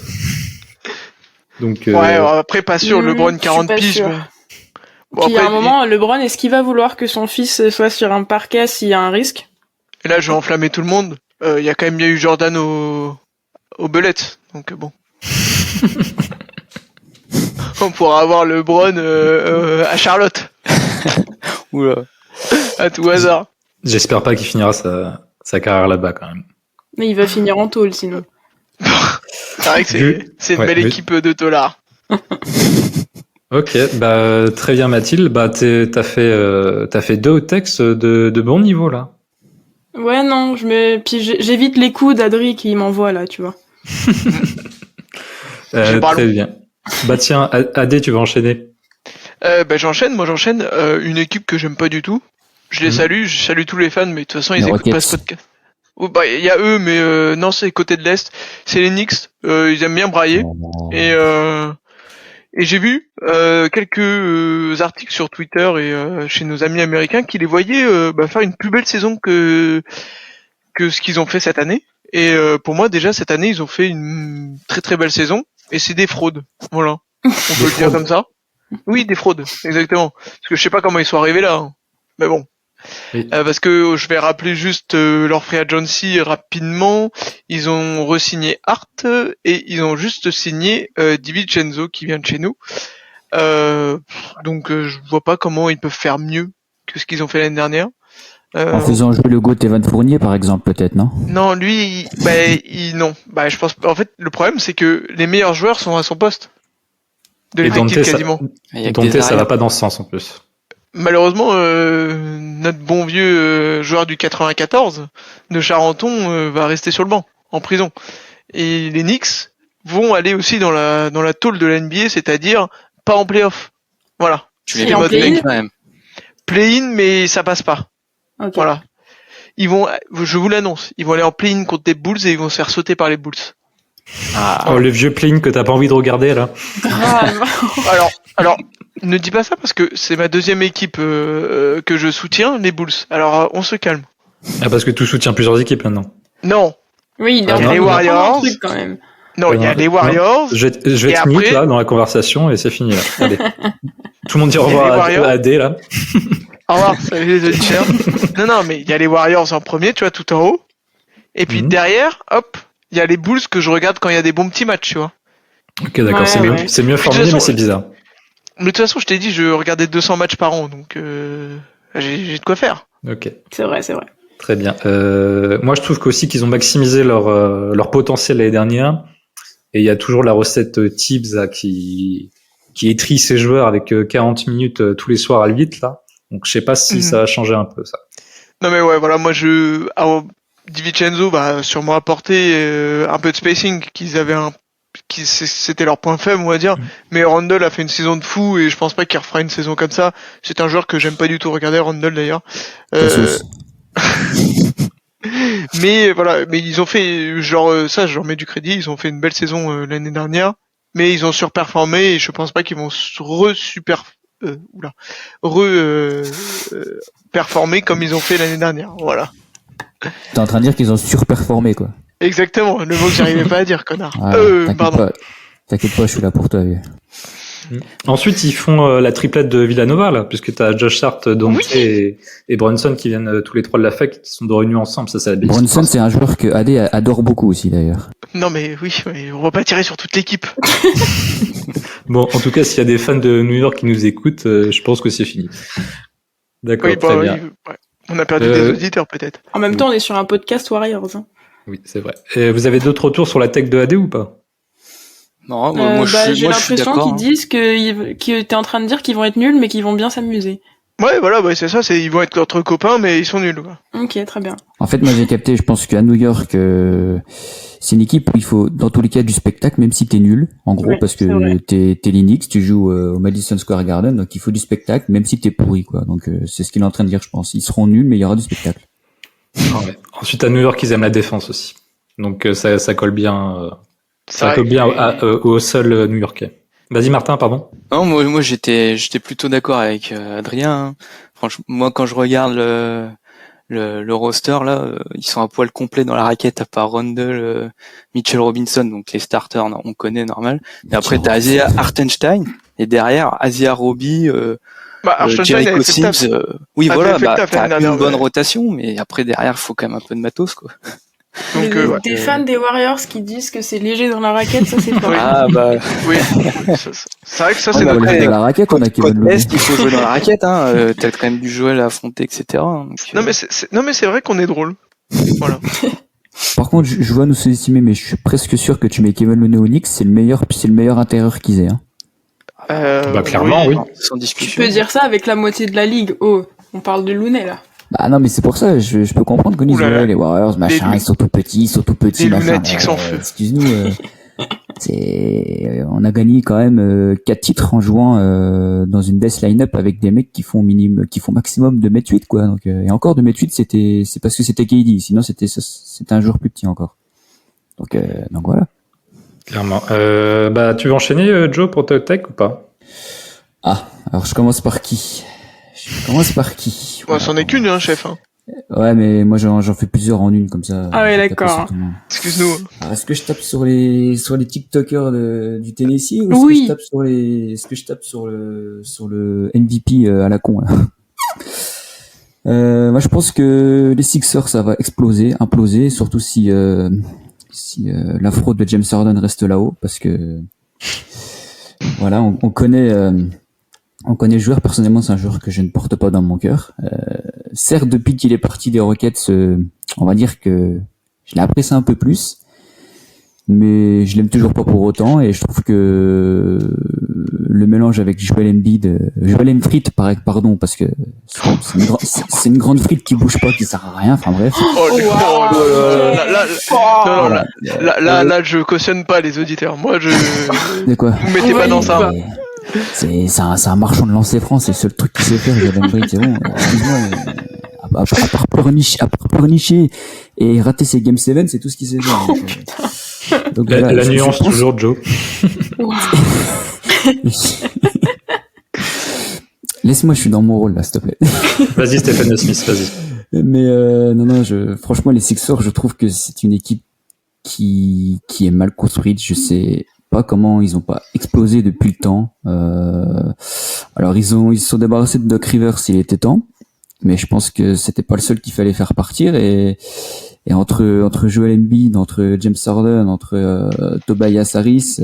[SPEAKER 2] Donc,
[SPEAKER 5] ouais, après pas sûr, LeBron 40 piges.
[SPEAKER 6] Bon, puis après, à un moment, LeBron, est-ce qu'il va vouloir que son fils soit sur un parquet s'il y a un risque?
[SPEAKER 5] Et là, je vais enflammer tout le monde. Il y a quand même bien eu Jordan au Belette, donc bon. On pourra avoir LeBron à Charlotte.
[SPEAKER 3] Oula.
[SPEAKER 5] À tout hasard.
[SPEAKER 2] J'espère pas qu'il finira sa carrière là-bas quand même.
[SPEAKER 6] Mais il va finir en tôle sinon.
[SPEAKER 5] C'est vrai que c'est une belle équipe de taulards.
[SPEAKER 2] Ok, bah très bien Mathilde, bah t'as fait 2 hot texts de bon niveau là.
[SPEAKER 6] Ouais non, puis j'évite les coups d'Adri qui m'envoie là, tu vois.
[SPEAKER 2] Très bien. Bah tiens, Adé, tu vas enchaîner.
[SPEAKER 5] Bah j'enchaîne une équipe que j'aime pas du tout. Je les salue, je salue tous les fans, mais de toute façon ils écoutent pas ce podcast. Oh, bah il y a eux, mais non, c'est côté de l'Est, c'est les Knicks. Ils aiment bien brailler. Et j'ai vu quelques articles sur Twitter et chez nos amis américains qui les voyaient faire une plus belle saison que ce qu'ils ont fait cette année. Et pour moi déjà cette année ils ont fait une très très belle saison et c'est des fraudes. Voilà, on peut le dire comme ça. Oui, des fraudes, exactement. Parce que je sais pas comment ils sont arrivés là, hein. Mais bon. Oui. Parce que je vais rappeler juste leur free agency rapidement. Ils ont re-signé Hart et ils ont juste signé DiVincenzo qui vient de chez nous. Donc je vois pas comment ils peuvent faire mieux que ce qu'ils ont fait l'année dernière.
[SPEAKER 4] En faisant jouer le GOAT Evan Fournier par exemple peut-être, non? Non,
[SPEAKER 5] lui, non. Je pense. En fait, le problème c'est que les meilleurs joueurs sont à son poste. De l'effectif quasiment.
[SPEAKER 2] Dante, ça va pas dans ce sens en plus.
[SPEAKER 5] Malheureusement, notre bon vieux joueur du 94 de Charenton va rester sur le banc, en prison. Et les Knicks vont aller aussi dans la tôle de la NBA, c'est-à-dire pas en play-off. Voilà.
[SPEAKER 3] Tu les en play-in quand même.
[SPEAKER 5] Play-in, mais ça passe pas.
[SPEAKER 6] Okay.
[SPEAKER 5] Voilà. Je vous l'annonce, ils vont aller en play-in contre des Bulls et ils vont se faire sauter par les Bulls.
[SPEAKER 2] Oh, le vieux play-in que t'as pas envie de regarder là.
[SPEAKER 5] Alors, ne dis pas ça parce que c'est ma deuxième équipe que je soutiens, les Bulls. Alors, on se calme.
[SPEAKER 2] Ah, parce que tu soutiens plusieurs équipes maintenant.
[SPEAKER 5] Non.
[SPEAKER 6] Oui, il y a
[SPEAKER 5] les Warriors.
[SPEAKER 6] Quand même.
[SPEAKER 5] Non, il y a les Warriors.
[SPEAKER 2] Je vais te mute là dans la conversation et c'est fini là. Allez. Tout le monde dit au revoir à Adé là.
[SPEAKER 5] Au revoir, salut les auditeurs. Non, mais il y a les Warriors en premier, tu vois, tout en haut. Et puis derrière, hop, il y a les Bulls que je regarde quand il y a des bons petits matchs, tu vois.
[SPEAKER 2] Ok, d'accord, c'est mieux formulé, mais c'est bizarre.
[SPEAKER 5] Mais de toute façon, je t'ai dit, je regardais 200 matchs par an, donc j'ai de quoi faire.
[SPEAKER 2] Ok.
[SPEAKER 6] C'est vrai.
[SPEAKER 2] Très bien. Moi, je trouve qu'aussi qu'ils ont maximisé leur potentiel l'année dernière. Et il y a toujours la recette Tibbs qui étrille ses joueurs avec 40 minutes tous les soirs à l'8 là. Donc je sais pas si ça va changer un peu ça.
[SPEAKER 5] Non mais ouais, voilà, moi DiVincenzo va sûrement apporter un peu de spacing c'était leur point faible, on va dire. Mais Randle a fait une saison de fou et je pense pas qu'il refera une saison comme ça. C'est un joueur que j'aime pas du tout regarder, Randle d'ailleurs. Mais voilà, mais ils ont fait ça, je leur mets du crédit. Ils ont fait une belle saison l'année dernière, mais ils ont surperformé et je pense pas qu'ils vont performer comme ils ont fait l'année dernière. Voilà.
[SPEAKER 4] T'es en train de dire qu'ils ont surperformé, quoi.
[SPEAKER 5] Exactement, le mot que j'arrivais pas à dire, connard.
[SPEAKER 4] Pardon. T'inquiète pas, je suis là pour toi.
[SPEAKER 2] Ensuite, ils font la triplette de Villanova, là, puisque t'as Josh Hart, Dante et Brunson qui viennent tous les trois de la fac, qui sont réunis ensemble. Ça, c'est la bêtise.
[SPEAKER 4] Brunson, c'est un joueur que Adé adore beaucoup aussi, d'ailleurs.
[SPEAKER 5] Non, mais oui, mais on va pas tirer sur toute l'équipe.
[SPEAKER 2] Bon, en tout cas, s'il y a des fans de New York qui nous écoutent, je pense que c'est fini. D'accord, très bien.
[SPEAKER 5] Ouais. On a perdu des auditeurs, peut-être.
[SPEAKER 6] En même temps, on est sur un podcast Warriors. Hein.
[SPEAKER 2] Oui, c'est vrai. Et vous avez d'autres retours sur la tech de AD ou pas?
[SPEAKER 3] Non, moi
[SPEAKER 6] j'ai l'impression qu'ils disent que t'es en train de dire qu'ils vont être nuls, mais qu'ils vont bien s'amuser.
[SPEAKER 5] Ouais, voilà, c'est ça, ils vont être entre copains, mais ils sont nuls, quoi.
[SPEAKER 6] Ok, très bien.
[SPEAKER 4] En fait, moi, j'ai capté, je pense qu'à New York, c'est une équipe où il faut, dans tous les cas, du spectacle, même si t'es nul, en gros, parce que t'es Linux, tu joues au Madison Square Garden, donc il faut du spectacle, même si t'es pourri, quoi. Donc, c'est ce qu'il est en train de dire, je pense. Ils seront nuls, mais il y aura du spectacle.
[SPEAKER 2] Ouais. Ensuite, à New York, ils aiment la défense aussi. Donc, ça colle bien, ça colle bien au sol new-yorkais. Vas-y Martin, pardon.
[SPEAKER 3] Non, moi j'étais plutôt d'accord avec Adrien. Hein. Franchement, moi quand je regarde le roster là, ils sont à poil complet dans la raquette à part Rundle, Mitchell Robinson, donc les starters on connaît normal. Et après t'as Asia Hartenstein et derrière Asia Roby, Jericho Sims. Oui voilà, t'as une bonne rotation, mais après derrière il faut quand même un peu de matos quoi.
[SPEAKER 6] Donc, des fans des Warriors qui disent que c'est léger dans la raquette, ça c'est pas.
[SPEAKER 3] Ah bah
[SPEAKER 5] oui. C'est vrai que ça c'est
[SPEAKER 4] dans la raquette, on a
[SPEAKER 3] Kevin Looney. Il faut jouer dans la raquette, hein. T'as quand même du Joel à affronter, etc. Donc,
[SPEAKER 5] non mais c'est vrai qu'on est drôle. Voilà.
[SPEAKER 4] Par contre, je vois nous sous-estimer, mais je suis presque sûr que tu mets Kevin Looney au Knicks, c'est le meilleur intérieur qu'ils aient. Hein.
[SPEAKER 2] Clairement, oui.
[SPEAKER 3] Sans discussion.
[SPEAKER 6] Tu peux dire ça avec la moitié de la ligue. Oh, on parle de Looney là.
[SPEAKER 4] Bah non, mais c'est pour ça, je peux comprendre qu'on dise les Warriors, machin, ils sont tout petits,
[SPEAKER 5] Les
[SPEAKER 4] machin.
[SPEAKER 5] lunatiques en feu.
[SPEAKER 4] Excuse-nous, on a gagné quand même 4 titres en jouant dans une death line-up avec des mecs qui font maximum de 2m8 quoi. Donc et encore 2m8 c'est parce que c'était KD, sinon c'était un joueur plus petit encore. Donc voilà.
[SPEAKER 2] Clairement. Tu veux enchaîner Joe pour Talk Tech ou pas?
[SPEAKER 4] Ah, alors je commence par qui?
[SPEAKER 5] C'en est qu'une, hein, chef. Hein.
[SPEAKER 4] Ouais, mais moi j'en fais plusieurs en une comme ça.
[SPEAKER 6] Ah ouais, d'accord.
[SPEAKER 5] Excuse-nous.
[SPEAKER 4] Alors, est-ce que je tape sur les TikTokers du Tennessee ou est-ce que je tape sur le MVP à la con là. Moi je pense que les Sixers ça va imploser, surtout si la fraude de James Harden reste là-haut, parce que voilà, on connaît le joueur. Personnellement, c'est un joueur que je ne porte pas dans mon cœur. Certes, depuis qu'il est parti des Rockets, on va dire que je l'ai apprécié un peu plus, mais je l'aime toujours pas pour autant, et je trouve que le mélange avec Joel Embiid, pardon, parce que c'est une grande frite qui bouge pas, qui sert à rien, enfin bref.
[SPEAKER 5] Là, je cautionne pas les auditeurs. Moi,
[SPEAKER 4] De quoi?
[SPEAKER 5] vous mettez pas dans ça.
[SPEAKER 4] C'est un marchand de lancer franc, c'est le seul truc qu'il sait faire, Joel Embiid, c'est bon. Excuse-moi, à part pleurnicher et rater ses Game 7, c'est tout ce qu'il sait faire. Donc,
[SPEAKER 2] la nuance toujours, Joe.
[SPEAKER 4] Laisse-moi, je suis dans mon rôle là, s'il te plaît.
[SPEAKER 2] Vas-y, Stephen Smith, vas-y.
[SPEAKER 4] Mais non, franchement, les Sixers, je trouve que c'est une équipe qui est mal construite. Je sais pas comment ils ont pas explosé depuis le temps. Alors ils se sont débarrassés de Doc Rivers, il était temps, mais je pense que c'était pas le seul qu'il fallait faire partir, et entre Joel Embiid, entre James Harden, entre Tobias Harris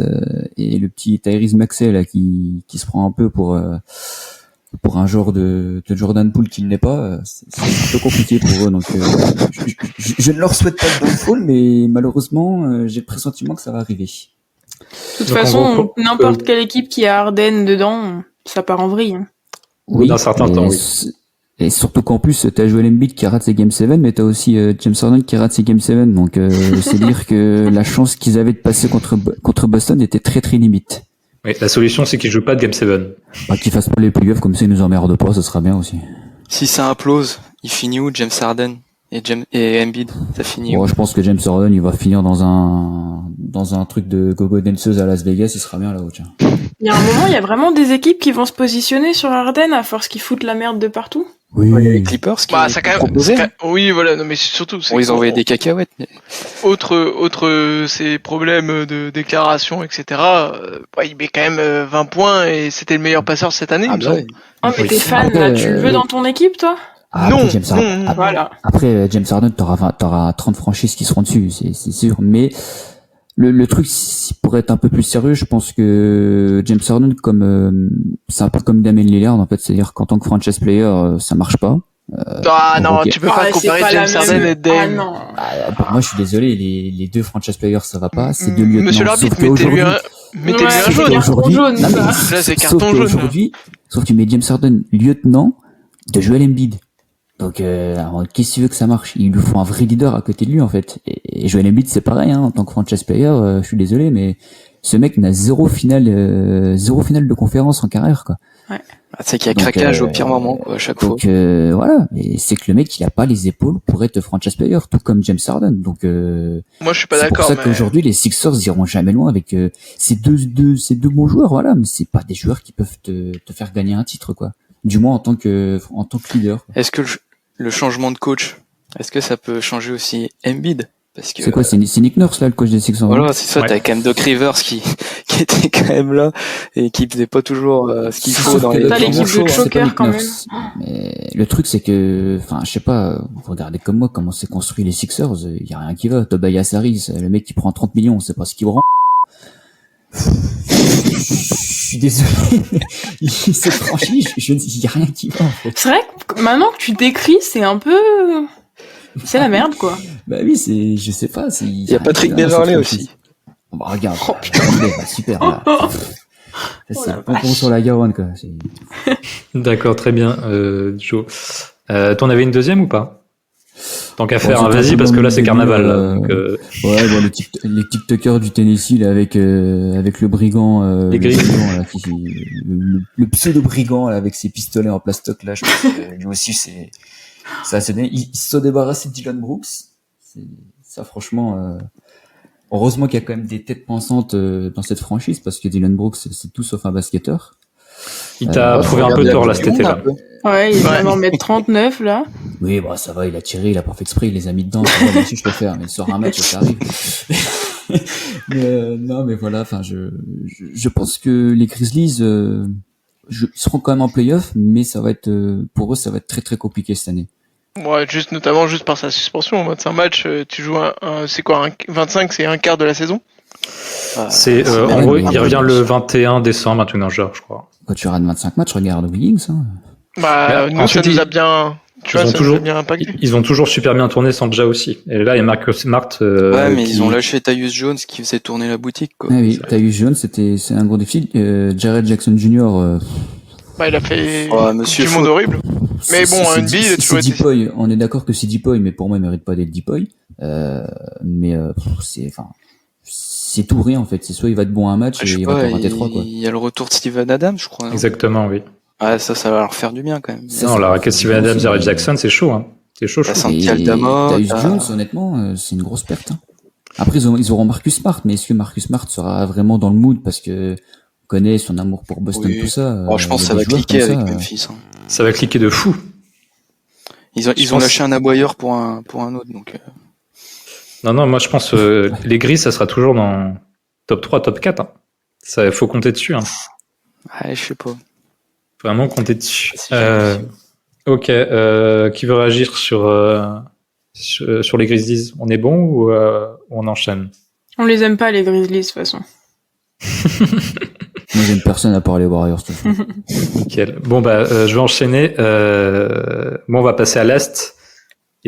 [SPEAKER 4] et le petit Tyrese Maxey là qui se prend un peu pour un genre de Jordan Poole qu'il n'est pas, c'est un peu compliqué pour eux. Donc je ne leur souhaite pas de downfall, mais malheureusement j'ai le pressentiment que ça va arriver.
[SPEAKER 6] De toute façon, n'importe quelle équipe qui a Harden dedans, ça part en vrille. Hein.
[SPEAKER 4] Oui,
[SPEAKER 2] d'un certain temps, oui.
[SPEAKER 4] Et surtout qu'en plus, t'as Joel Embiid qui rate ses Game 7, mais t'as aussi James Harden qui rate ses Game 7. Donc, c'est dire que la chance qu'ils avaient de passer contre Boston était très très limite.
[SPEAKER 2] Oui, la solution, c'est qu'ils jouent pas de Game 7.
[SPEAKER 4] Bah, qu'ils fassent pas les playoffs, comme ça ils nous emmerdent pas, ça sera bien aussi.
[SPEAKER 3] Si ça implose, il finit où, James Harden et Embiid? Ça finit où?
[SPEAKER 4] Je pense que James Harden, il va finir dans un truc de gogo danseuse à Las Vegas, il sera bien là-haut, tiens.
[SPEAKER 6] Il y a un moment, il y a vraiment des équipes qui vont se positionner sur Harden à force qu'ils foutent la merde de partout.
[SPEAKER 4] Oui.
[SPEAKER 3] Les Clippers qui
[SPEAKER 5] ça quand même, oui, voilà, non, mais surtout,
[SPEAKER 3] ils ont envoyé des cacahuètes. Mais...
[SPEAKER 5] Autre ces problèmes de déclaration, etc. Il met quand même 20 points et c'était le meilleur passeur cette année.
[SPEAKER 6] Oh, mais t'es fan, là, tu le veux dans ton équipe, toi?
[SPEAKER 5] Non,
[SPEAKER 6] voilà.
[SPEAKER 4] Après, James Harden, t'auras 30 franchises qui seront dessus, c'est sûr, mais le truc, pour être un peu plus sérieux, je pense que James Harden, c'est un peu comme Damian Lillard, en fait, c'est-à-dire qu'en tant que franchise player, ça marche pas.
[SPEAKER 5] Non, tu peux pas comparer James Harden et Dame.
[SPEAKER 6] Ah non.
[SPEAKER 4] Moi, je suis désolé, les deux franchise players, ça va pas, c'est deux lieutenants.
[SPEAKER 5] Monsieur l'arbitre, mettez-lui un jaune.
[SPEAKER 4] Aujourd'hui,
[SPEAKER 5] là, c'est carton jaune.
[SPEAKER 4] Sauf que tu mets James Harden lieutenant de Joel Embiid. Donc, qu'est-ce que tu veux que ça marche? Il lui faut un vrai leader à côté de lui, en fait. Et Joel Embiid, c'est pareil, hein, en tant que franchise player, je suis désolé, mais ce mec n'a zéro finale de conférence en carrière, quoi.
[SPEAKER 6] Ouais.
[SPEAKER 3] C'est qu'il y a craquage au pire moment, quoi, à chaque fois.
[SPEAKER 4] Donc, voilà. Et c'est que le mec, il a pas les épaules pour être franchise player, tout comme James Harden. Donc,
[SPEAKER 5] moi, je suis pas d'accord.
[SPEAKER 4] C'est pour ça qu'aujourd'hui, les Sixers iront jamais loin avec ces deux bons joueurs, voilà. Mais c'est pas des joueurs qui peuvent te faire gagner un titre, quoi. Du moins en tant que leader.
[SPEAKER 3] le changement de coach, est-ce que ça peut changer aussi Embiid? Parce que
[SPEAKER 4] c'est quoi, c'est Nick Nurse là, le coach des Sixers?
[SPEAKER 3] voilà, c'est ça.
[SPEAKER 2] Ouais.
[SPEAKER 3] T'as quand même Doc Rivers qui était quand même là et qui faisait pas toujours ce qu'il faut dans les
[SPEAKER 6] Pas l'équipe de
[SPEAKER 4] c'est
[SPEAKER 6] Choker,
[SPEAKER 4] pas Nick
[SPEAKER 6] quand
[SPEAKER 4] Nurse. Mais le truc c'est que, enfin, je sais pas, vous regardez comme moi comment c'est construit les Sixers, il y a rien qui va. Tobias Harris, le mec qui prend 30 millions, c'est pas ce qu'il rend. Je suis désolé, il s'est franchi, il y a rien qui va en fait.
[SPEAKER 6] C'est vrai que maintenant que tu décris, c'est un peu... C'est la merde, quoi.
[SPEAKER 4] Bah oui, c'est, je sais pas,
[SPEAKER 3] Il y a Patrick Beverley aussi.
[SPEAKER 4] Bon, bah regarde,
[SPEAKER 6] Oh,
[SPEAKER 4] super là. Ça, c'est un pompon sur la Garonne quoi.
[SPEAKER 2] D'accord, très bien, Joe. T'en avais une deuxième ou pas? Tant qu'à faire,
[SPEAKER 4] Bon,
[SPEAKER 2] hein, vas-y, parce que là c'est carnaval.
[SPEAKER 4] Ouais, bon, les TikTokers du Tennessee là, avec le brigand,
[SPEAKER 2] Les grilles.
[SPEAKER 4] là, le pseudo brigand là, avec ses pistolets en plastoc là, je pense que lui aussi c'est assez dingue. Il se sont débarrassés de Dylan Brooks. Ça franchement, heureusement qu'il y a quand même des têtes pensantes dans cette franchise, parce que Dylan Brooks c'est tout sauf un basketteur.
[SPEAKER 2] Il t'a prouvé un peu tort là cet été là.
[SPEAKER 6] Ouais, il va en mettre 39, là.
[SPEAKER 4] Oui, bah ça va, il a tiré, il a pas fait exprès, il les a mis dedans. Ça va, moi aussi je peux faire, mais il sort un match, ça arrive. Mais, non, mais voilà, enfin, je pense que les Grizzlies, ils seront quand même en playoff, mais ça va être, pour eux, ça va être très très compliqué cette année.
[SPEAKER 5] Ouais, notamment par sa suspension. En 25 matchs, tu joues c'est quoi, 25, c'est un quart de la saison?
[SPEAKER 2] C'est, en gros, il revient le 21 décembre, un truc dans le genre, je crois.
[SPEAKER 4] Quand tu rates 25 matchs, regarde Wiggins, hein.
[SPEAKER 5] Bah,
[SPEAKER 2] Mais
[SPEAKER 5] nous, ça
[SPEAKER 2] ensuite,
[SPEAKER 5] nous a bien, tu vois, ça nous a bien impacté.
[SPEAKER 2] Ils ont toujours super bien tourné sans Ja aussi. Et là, il y a Marcus Smart.
[SPEAKER 3] Ouais, mais
[SPEAKER 2] qui...
[SPEAKER 3] ils ont lâché Tyus Jones qui faisait tourner la boutique, quoi.
[SPEAKER 4] Ah oui, Tyus Jones, c'est un gros défi. Jared Jackson Jr.,
[SPEAKER 5] Bah, il a fait
[SPEAKER 3] Monsieur
[SPEAKER 5] du monde horrible. Mais bon,
[SPEAKER 4] c'est
[SPEAKER 5] NBA, il a toujours été...
[SPEAKER 4] Deepoy, on est d'accord que c'est Deepoy, mais pour moi, il mérite pas d'être Deepoy. C'est tout rien, en fait. C'est soit il va être bon à un match, et il va t'en rater 3, quoi.
[SPEAKER 3] Il y a le retour de Steven Adams, je crois. Non?
[SPEAKER 2] Exactement, oui.
[SPEAKER 3] Ouais, ça va leur faire du bien, quand même.
[SPEAKER 2] Non, la raquette Steven Adams, Jared Jackson, c'est chaud, hein. C'est chaud.
[SPEAKER 3] Santi Aldama.
[SPEAKER 4] Tyus Jones, honnêtement, c'est une grosse perte, hein. Après, ils auront Marcus Smart, mais est-ce que Marcus Smart sera vraiment dans le mood, parce que on connaît son amour pour Boston,
[SPEAKER 3] Oui.
[SPEAKER 4] tout ça.
[SPEAKER 3] Je pense que ça va cliquer avec Memphis. Hein.
[SPEAKER 2] Ça va cliquer de fou.
[SPEAKER 3] Ils ont lâché un aboyeur pour un autre, donc.
[SPEAKER 2] Non, moi je pense les Gris, ça sera toujours dans top 3, top 4. Hein. Ça, faut compter dessus. Hein.
[SPEAKER 3] Ouais, je sais pas.
[SPEAKER 2] Vraiment compter dessus.
[SPEAKER 3] Si
[SPEAKER 2] ok, qui veut réagir sur les Grizzlies? On est bon ou on enchaîne?
[SPEAKER 6] On les aime pas, les Grizzlies, de toute façon.
[SPEAKER 4] Moi, j'aime personne à part les Warriors, tout ça.
[SPEAKER 2] Nickel. Bon, je vais enchaîner. Bon, on va passer à l'Est.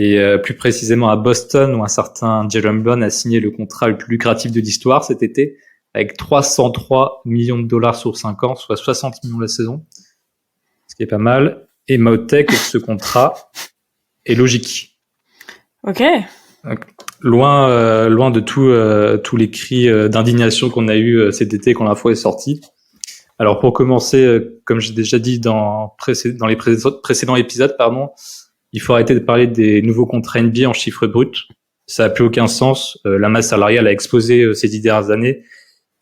[SPEAKER 2] Et plus précisément à Boston, où un certain Jalen Brown a signé le contrat le plus lucratif de l'histoire cet été, avec 303 millions de dollars sur 5 ans, soit 60 millions la saison. Ce qui est pas mal. Et Maotek, ce contrat est logique.
[SPEAKER 6] Ok.
[SPEAKER 2] Loin de tous les cris d'indignation qu'on a eu cet été quand l'info est sortie. Alors pour commencer, comme j'ai déjà dit dans les précédents épisodes, il faut arrêter de parler des nouveaux contrats NBA en chiffres bruts. Ça n'a plus aucun sens. La masse salariale a explosé ces 10 dernières années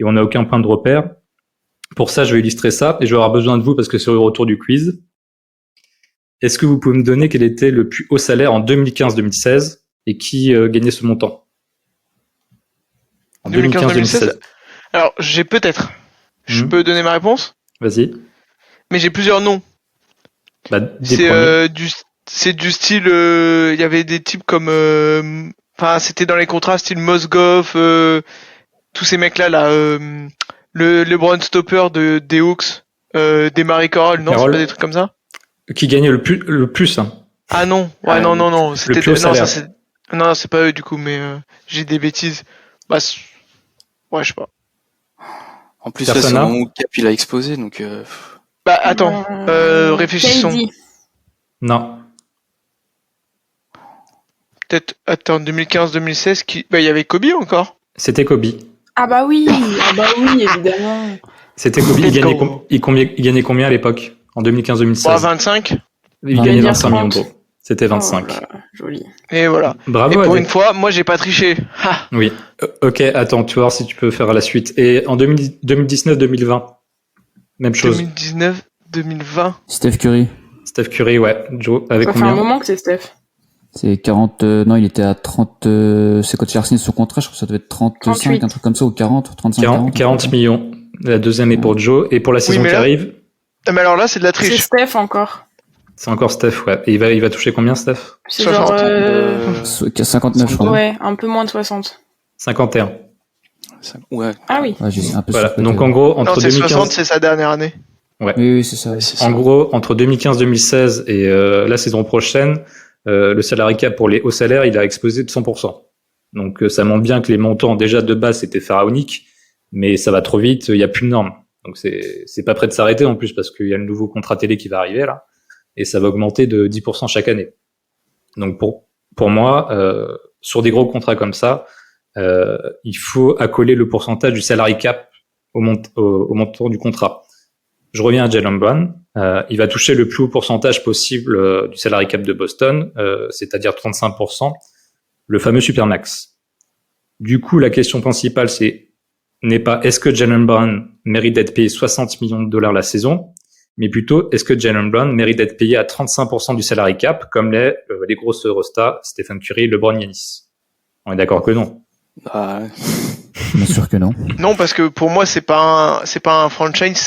[SPEAKER 2] et on n'a aucun point de repère. Pour ça, je vais illustrer ça et je vais avoir besoin de vous parce que c'est le retour du quiz. Est-ce que vous pouvez me donner quel était le plus haut salaire en 2015-2016 et qui gagnait ce montant?
[SPEAKER 5] En 2015-2016. Alors, j'ai peut-être. Je peux donner ma réponse?
[SPEAKER 2] Vas-y.
[SPEAKER 5] Mais j'ai plusieurs noms. C'est du style, il y avait des types comme, c'était dans les contrats style Mozgov, tous ces mecs-là, le LeBron Stopper des Hawks, des Marie Carroll, non, c'est pas des trucs comme ça?
[SPEAKER 2] Qui gagnait le plus, hein.
[SPEAKER 5] Ah non, ouais, non, c'était,
[SPEAKER 2] non,
[SPEAKER 5] c'est pas eux, du coup, mais, j'ai des bêtises. Ouais, je sais pas.
[SPEAKER 3] En plus, là, c'est le moment où Cap, il a explosé, donc,
[SPEAKER 5] attends, réfléchissons.
[SPEAKER 6] KD.
[SPEAKER 2] Non.
[SPEAKER 5] Peut-être, attends, 2015-2016, il y avait Kobe encore?
[SPEAKER 2] C'était Kobe.
[SPEAKER 6] Ah bah oui, évidemment.
[SPEAKER 2] C'était Kobe, il gagnait combien à l'époque? En 2015-2016?
[SPEAKER 5] 25?
[SPEAKER 2] Il gagnait 25 millions d'euros. C'était 25.
[SPEAKER 6] Oh là, joli.
[SPEAKER 5] Et voilà.
[SPEAKER 2] Bravo.
[SPEAKER 5] Et pour une fois, moi, j'ai pas triché. Ha.
[SPEAKER 2] Oui. Ok, attends, tu vas voir si tu peux faire la suite. Et en 2019-2020, même chose.
[SPEAKER 5] 2019-2020.
[SPEAKER 4] Steph Curry.
[SPEAKER 2] Steph Curry, ouais. Joe, avec
[SPEAKER 6] Ça fait
[SPEAKER 2] combien?
[SPEAKER 6] un moment que c'est Steph.
[SPEAKER 4] C'est 40, non, il était à 30, c'est quand il a signé son contrat, je crois que ça devait être 35,
[SPEAKER 6] 38.
[SPEAKER 4] un truc comme ça, ou 40, 35,
[SPEAKER 2] 40 millions. La deuxième est pour Joe. Et pour la saison
[SPEAKER 5] mais
[SPEAKER 2] qui
[SPEAKER 5] là-
[SPEAKER 2] arrive,
[SPEAKER 5] Mais alors là, c'est de la
[SPEAKER 6] C'est
[SPEAKER 5] triche.
[SPEAKER 6] Steph encore.
[SPEAKER 2] c'est encore Steph, ouais. Et il va toucher combien, Steph?
[SPEAKER 6] C'est
[SPEAKER 5] 60.
[SPEAKER 6] genre
[SPEAKER 4] 59, je crois.
[SPEAKER 6] ouais, un peu moins de 60.
[SPEAKER 2] 51.
[SPEAKER 3] Ouais.
[SPEAKER 6] Ah oui.
[SPEAKER 4] Ouais, j'ai un peu
[SPEAKER 2] Voilà.
[SPEAKER 4] surcoté.
[SPEAKER 2] Donc en gros,
[SPEAKER 5] Non,
[SPEAKER 2] entre
[SPEAKER 5] c'est 60,
[SPEAKER 2] 2015,
[SPEAKER 5] c'est sa dernière année.
[SPEAKER 4] Oui, c'est ça.
[SPEAKER 2] en gros, entre 2015-2016 et la saison prochaine, le salary cap pour les hauts salaires, il a explosé de 100%. Donc ça montre bien que les montants déjà de base c'était pharaonique, mais ça va trop vite, il y a plus de normes. Donc c'est pas prêt de s'arrêter en plus parce qu'il y a le nouveau contrat télé qui va arriver là, et ça va augmenter de 10% chaque année. Donc pour moi, sur des gros contrats comme ça, il faut accoler le pourcentage du salary cap au montant du contrat. Je reviens à Jaylen Brown. Il va toucher le plus haut pourcentage possible du salary cap de Boston, c'est-à-dire 35%, le fameux supermax. Du coup, la question principale n'est pas est-ce que Jaylen Brown mérite d'être payé 60 millions de dollars la saison, mais plutôt est-ce que Jaylen Brown mérite d'être payé à 35% du salary cap, comme les grosses Eurostars, Stephen Curry, LeBron, Giannis. On est d'accord que non.
[SPEAKER 3] Bah,
[SPEAKER 4] Bien sûr que non.
[SPEAKER 5] Non, parce que pour moi, c'est pas un franchise,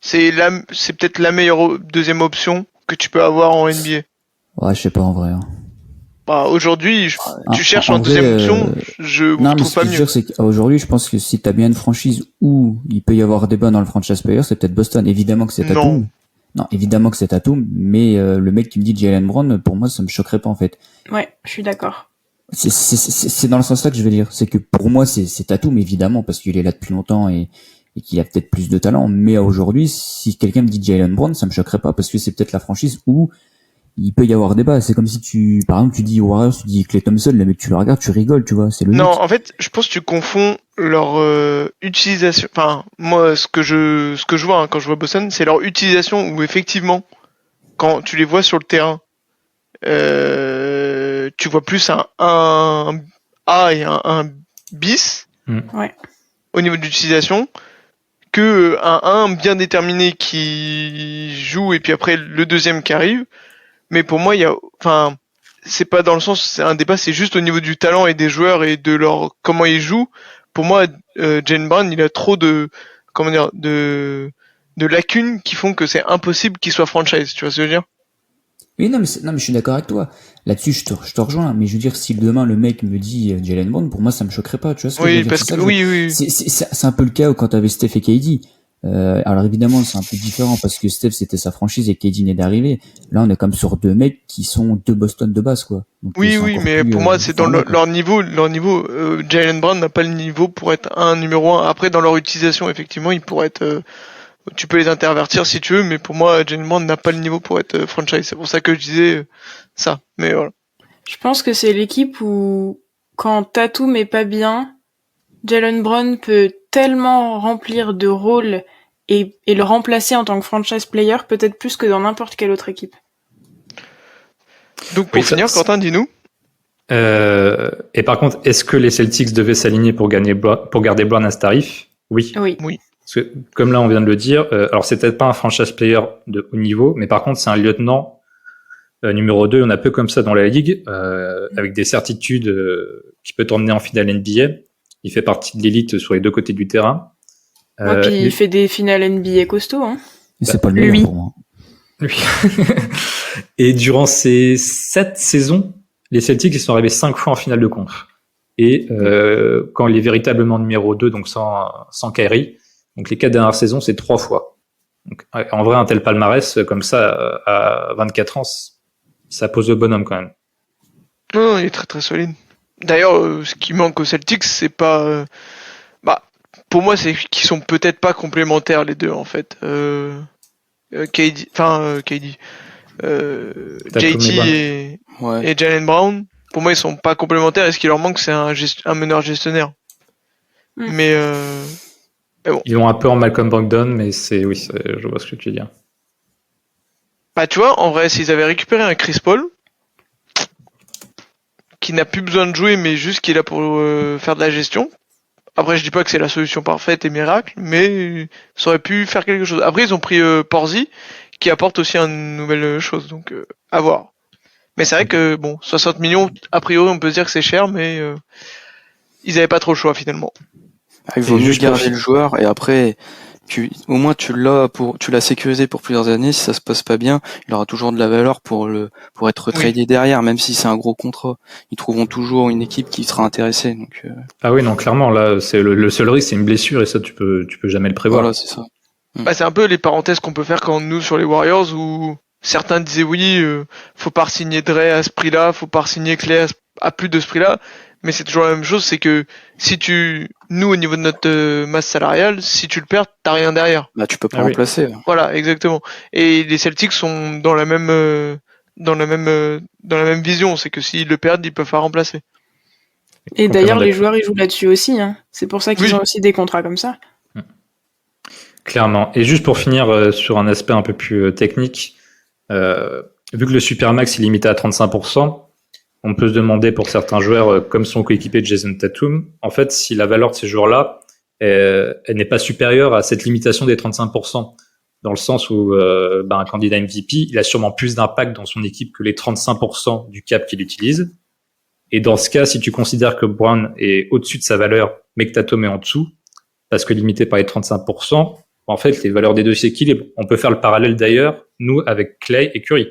[SPEAKER 5] c'est peut-être la meilleure deuxième option que tu peux avoir en NBA.
[SPEAKER 4] Ouais, je sais pas en vrai. Hein.
[SPEAKER 5] Bah, aujourd'hui, tu cherches en
[SPEAKER 4] vrai,
[SPEAKER 5] deuxième option, je
[SPEAKER 4] non, mais
[SPEAKER 5] trouve
[SPEAKER 4] ce
[SPEAKER 5] pas
[SPEAKER 4] que je veux
[SPEAKER 5] mieux.
[SPEAKER 4] dire, c'est qu'aujourd'hui, je pense que si t'as bien une franchise où il peut y avoir débat dans le franchise player, c'est peut-être Boston. Évidemment que c'est Tatum. Non, évidemment que c'est Tatum, mais le mec qui me dit Jaylen Brown, pour moi, ça me choquerait pas en fait.
[SPEAKER 6] Ouais, je suis d'accord.
[SPEAKER 4] C'est dans le sens là que je veux dire. C'est que pour moi, c'est Tatum, évidemment, parce qu'il est là depuis longtemps et qu'il a peut-être plus de talent. Mais aujourd'hui, si quelqu'un me dit Jaylen Brown, ça me choquerait pas, parce que c'est peut-être la franchise où il peut y avoir débat. C'est comme si par exemple, tu dis aux Warriors, tu dis Klay Thompson, le mec, tu le regardes, tu rigoles, tu vois, c'est logique.
[SPEAKER 5] Non, en fait, je pense que tu confonds leur utilisation. Enfin, moi, ce que je vois quand je vois Boston, c'est leur utilisation où effectivement, quand tu les vois sur le terrain, tu vois plus un A et un bis
[SPEAKER 6] Ouais.
[SPEAKER 5] au niveau de l'utilisation que un 1 bien déterminé qui joue et puis après le deuxième qui arrive. Mais pour moi, c'est pas dans le sens, c'est un débat, c'est juste au niveau du talent et des joueurs et de leur comment ils jouent. Pour moi, Jaylen Brown, il a trop de lacunes qui font que c'est impossible qu'il soit franchise. Tu vois ce que je veux dire?
[SPEAKER 4] Oui, non, mais je suis d'accord avec toi. Là-dessus, je te rejoins. Mais je veux dire, si demain le mec me dit Jaylen Brown, pour moi, ça me choquerait pas. Tu vois ce que je veux
[SPEAKER 5] Oui,
[SPEAKER 4] dire?
[SPEAKER 5] parce que oui.
[SPEAKER 4] C'est un peu le cas quand t'avais Steph et KD. Alors évidemment, c'est un peu différent parce que Steph c'était sa franchise et KD n'est d'arriver. Là, on est comme sur deux mecs qui sont deux Boston de base, quoi. Donc,
[SPEAKER 5] Oui, mais pour moi, c'est dans leur niveau. Jaylen Brown n'a pas le niveau pour être un numéro 1. Après, dans leur utilisation, effectivement, il pourrait être. Tu peux les intervertir si tu veux, mais pour moi, Jaylen Brown n'a pas le niveau pour être franchise. C'est pour ça que je disais ça. Mais voilà.
[SPEAKER 6] Je pense que c'est l'équipe où, quand Tatum est pas bien, Jaylen Brown peut tellement remplir de rôles et le remplacer en tant que franchise player, peut-être plus que dans n'importe quelle autre équipe.
[SPEAKER 5] Donc pour finir, Quentin, dis-nous.
[SPEAKER 2] Et par contre, est-ce que les Celtics devaient s'aligner pour garder Brown à ce tarif? Oui. Parce que, comme là on vient de le dire, alors c'est peut-être pas un franchise player de haut niveau, mais par contre c'est un lieutenant numéro 2, on a peu comme ça dans la ligue, avec des certitudes qui peut t'emmener en finale NBA. Il fait partie de l'élite sur les deux côtés du terrain.
[SPEAKER 6] Puis il fait des finales NBA costauds. Hein.
[SPEAKER 4] C'est pas le meilleur pour moi.
[SPEAKER 2] Lui. Et durant ces 7 saisons, les Celtics ils sont arrivés 5 fois en finale de conf. Et quand il est véritablement numéro 2, donc sans Kyrie, donc les 4 dernières saisons, c'est 3 fois. Donc, en vrai, un tel palmarès comme ça, à 24 ans, ça pose le bonhomme quand même.
[SPEAKER 5] Non, il est très très solide. D'ailleurs, ce qui manque aux Celtics, c'est pas... pour moi, c'est qu'ils sont peut-être pas complémentaires les deux en fait. JT et Jaylen Brown, pour moi, ils sont pas complémentaires. Et ce qui leur manque, c'est un meneur gestionnaire. Mais bon.
[SPEAKER 2] Ils ont un peu en Malcolm Brogdon, mais je vois ce que tu veux dire.
[SPEAKER 5] Tu vois, en vrai, s'ils avaient récupéré un Chris Paul, qui n'a plus besoin de jouer, mais juste qui est là pour faire de la gestion. Après, je dis pas que c'est la solution parfaite et miracle, mais ça aurait pu faire quelque chose. Après, ils ont pris Porzi, qui apporte aussi une nouvelle chose, donc à voir. Mais c'est vrai que 60 millions, a priori on peut se dire que c'est cher, mais ils avaient pas trop le choix finalement.
[SPEAKER 3] Il vaut mieux garder le joueur et après au moins tu l'as sécurisé pour plusieurs années. Si ça se passe pas bien, il aura toujours de la valeur pour être tradé derrière, même si c'est un gros contrat. Ils trouveront toujours une équipe qui sera intéressée. Donc
[SPEAKER 2] ah oui, non, clairement là c'est le seul risque, c'est une blessure et ça tu peux jamais le prévoir.
[SPEAKER 3] Voilà, c'est ça.
[SPEAKER 5] Bah, c'est un peu les parenthèses qu'on peut faire quand nous sur les Warriors où certains disaient oui, faut pas signer Dre à ce prix-là, faut pas signer Clay à plus de ce prix-là. Mais c'est toujours la même chose, c'est que nous au niveau de notre masse salariale, si tu le perds, t'as rien derrière.
[SPEAKER 3] Bah tu peux pas remplacer.
[SPEAKER 5] Oui. Voilà, exactement. Et les Celtics sont dans la même vision, c'est que s'ils le perdent, ils peuvent pas remplacer.
[SPEAKER 6] Et d'ailleurs, les joueurs ils jouent là-dessus aussi. Hein. C'est pour ça qu'ils ont aussi des contrats comme ça.
[SPEAKER 2] Clairement. Et juste pour finir sur un aspect un peu plus technique, vu que le Supermax est limité à 35%. On peut se demander pour certains joueurs, comme son coéquipier Jason Tatum, en fait, si la valeur de ces joueurs-là, elle n'est pas supérieure à cette limitation des 35%. Dans le sens où un candidat MVP, il a sûrement plus d'impact dans son équipe que les 35% du cap qu'il utilise. Et dans ce cas, si tu considères que Brown est au-dessus de sa valeur, mais que Tatum est en dessous, parce que limité par les 35%, en fait, les valeurs des deux s'équilibrent. On peut faire le parallèle d'ailleurs, nous, avec Clay et Curry.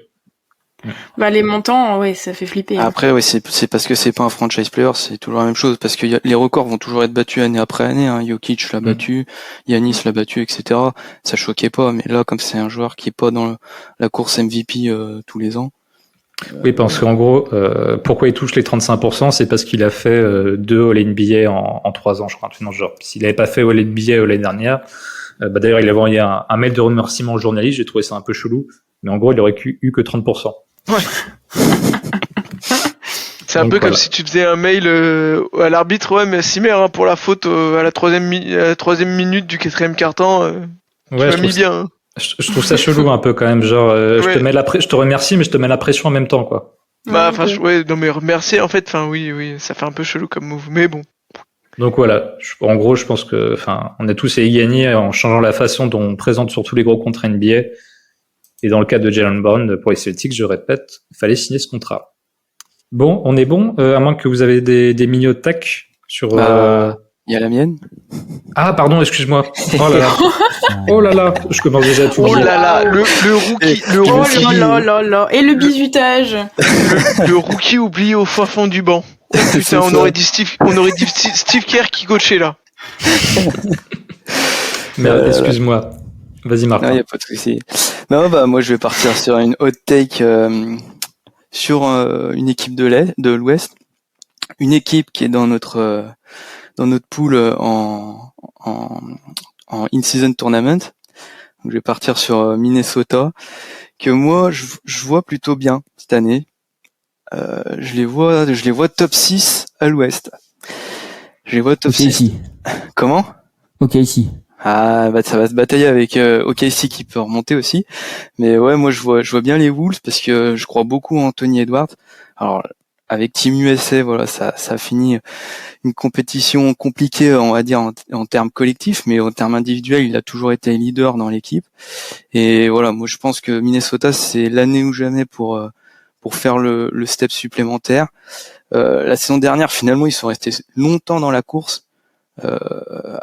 [SPEAKER 6] Bah les montants, ouais, ça fait flipper.
[SPEAKER 3] Après, ouais, c'est parce que c'est pas un franchise player, c'est toujours la même chose, parce que les records vont toujours être battus année après année. Hein. Jokic l'a battu, Giannis l'a battu, etc. Ça choquait pas, mais là, comme c'est un joueur qui est pas dans la course MVP tous les ans.
[SPEAKER 2] Oui, parce qu'en gros, pourquoi il touche les 35%, c'est parce qu'il a fait 2 All-NBA en 3 ans, je crois, dans ce genre. S'il avait pas fait All-NBA l'année dernière, d'ailleurs, il avait envoyé un mail de remerciement au journaliste, j'ai trouvé ça un peu chelou, mais en gros, il aurait eu que 30%.
[SPEAKER 5] Ouais. C'est un peu comme si tu faisais un mail à l'arbitre, ouais, mais Simer, hein, pour la faute à la troisième minute du 4e quart-temps, tu m'as mis bien. Hein.
[SPEAKER 2] Je trouve ça chelou un peu quand même, genre je te remercie, mais je te mets la pression en même temps, quoi.
[SPEAKER 5] Bah, non mais remercier, en fait, oui, ça fait un peu chelou comme move, mais bon.
[SPEAKER 2] Donc voilà, en gros, je pense que, on a tous à y gagner en changeant la façon dont on présente sur tous les gros contrats NBA. Et dans le cas de Jaylen Brown, pour les Celtics, je répète, il fallait signer ce contrat. Bon, on est bon, à moins que vous avez des mini tac sur...
[SPEAKER 3] Il y a la mienne.
[SPEAKER 2] Ah, pardon, excuse-moi. Oh là là. Oh là là, je commence déjà à tout dire.
[SPEAKER 5] Oh là là, le rookie.
[SPEAKER 6] Oh là là là. Et le bisutage.
[SPEAKER 5] Le rookie oublié au fin fond du banc. Putain, on aurait dit Steve Kerr qui coachait là.
[SPEAKER 2] Mais excuse-moi. Vas-y, Martin.
[SPEAKER 3] Non, y a pas de souci. Non, moi je vais partir sur une hot take sur une équipe de l'Ouest, une équipe qui est dans notre pool en in-season tournament. Donc je vais partir sur Minnesota, que moi je vois plutôt bien cette année. Je les vois top 6 à l'Ouest. Je les vois top 6.
[SPEAKER 4] Ici.
[SPEAKER 3] Comment?
[SPEAKER 4] Ok, ici.
[SPEAKER 3] Ah, ça va se batailler avec OKC qui peut remonter aussi. Mais ouais, moi je vois bien les Wolves parce que je crois beaucoup en Anthony Edwards. Alors avec Team USA, voilà, ça a fini une compétition compliquée, on va dire en termes collectifs, mais en termes individuels, il a toujours été leader dans l'équipe. Et voilà, moi je pense que Minnesota c'est l'année ou jamais pour faire le step supplémentaire. La saison dernière, finalement, ils sont restés longtemps dans la course.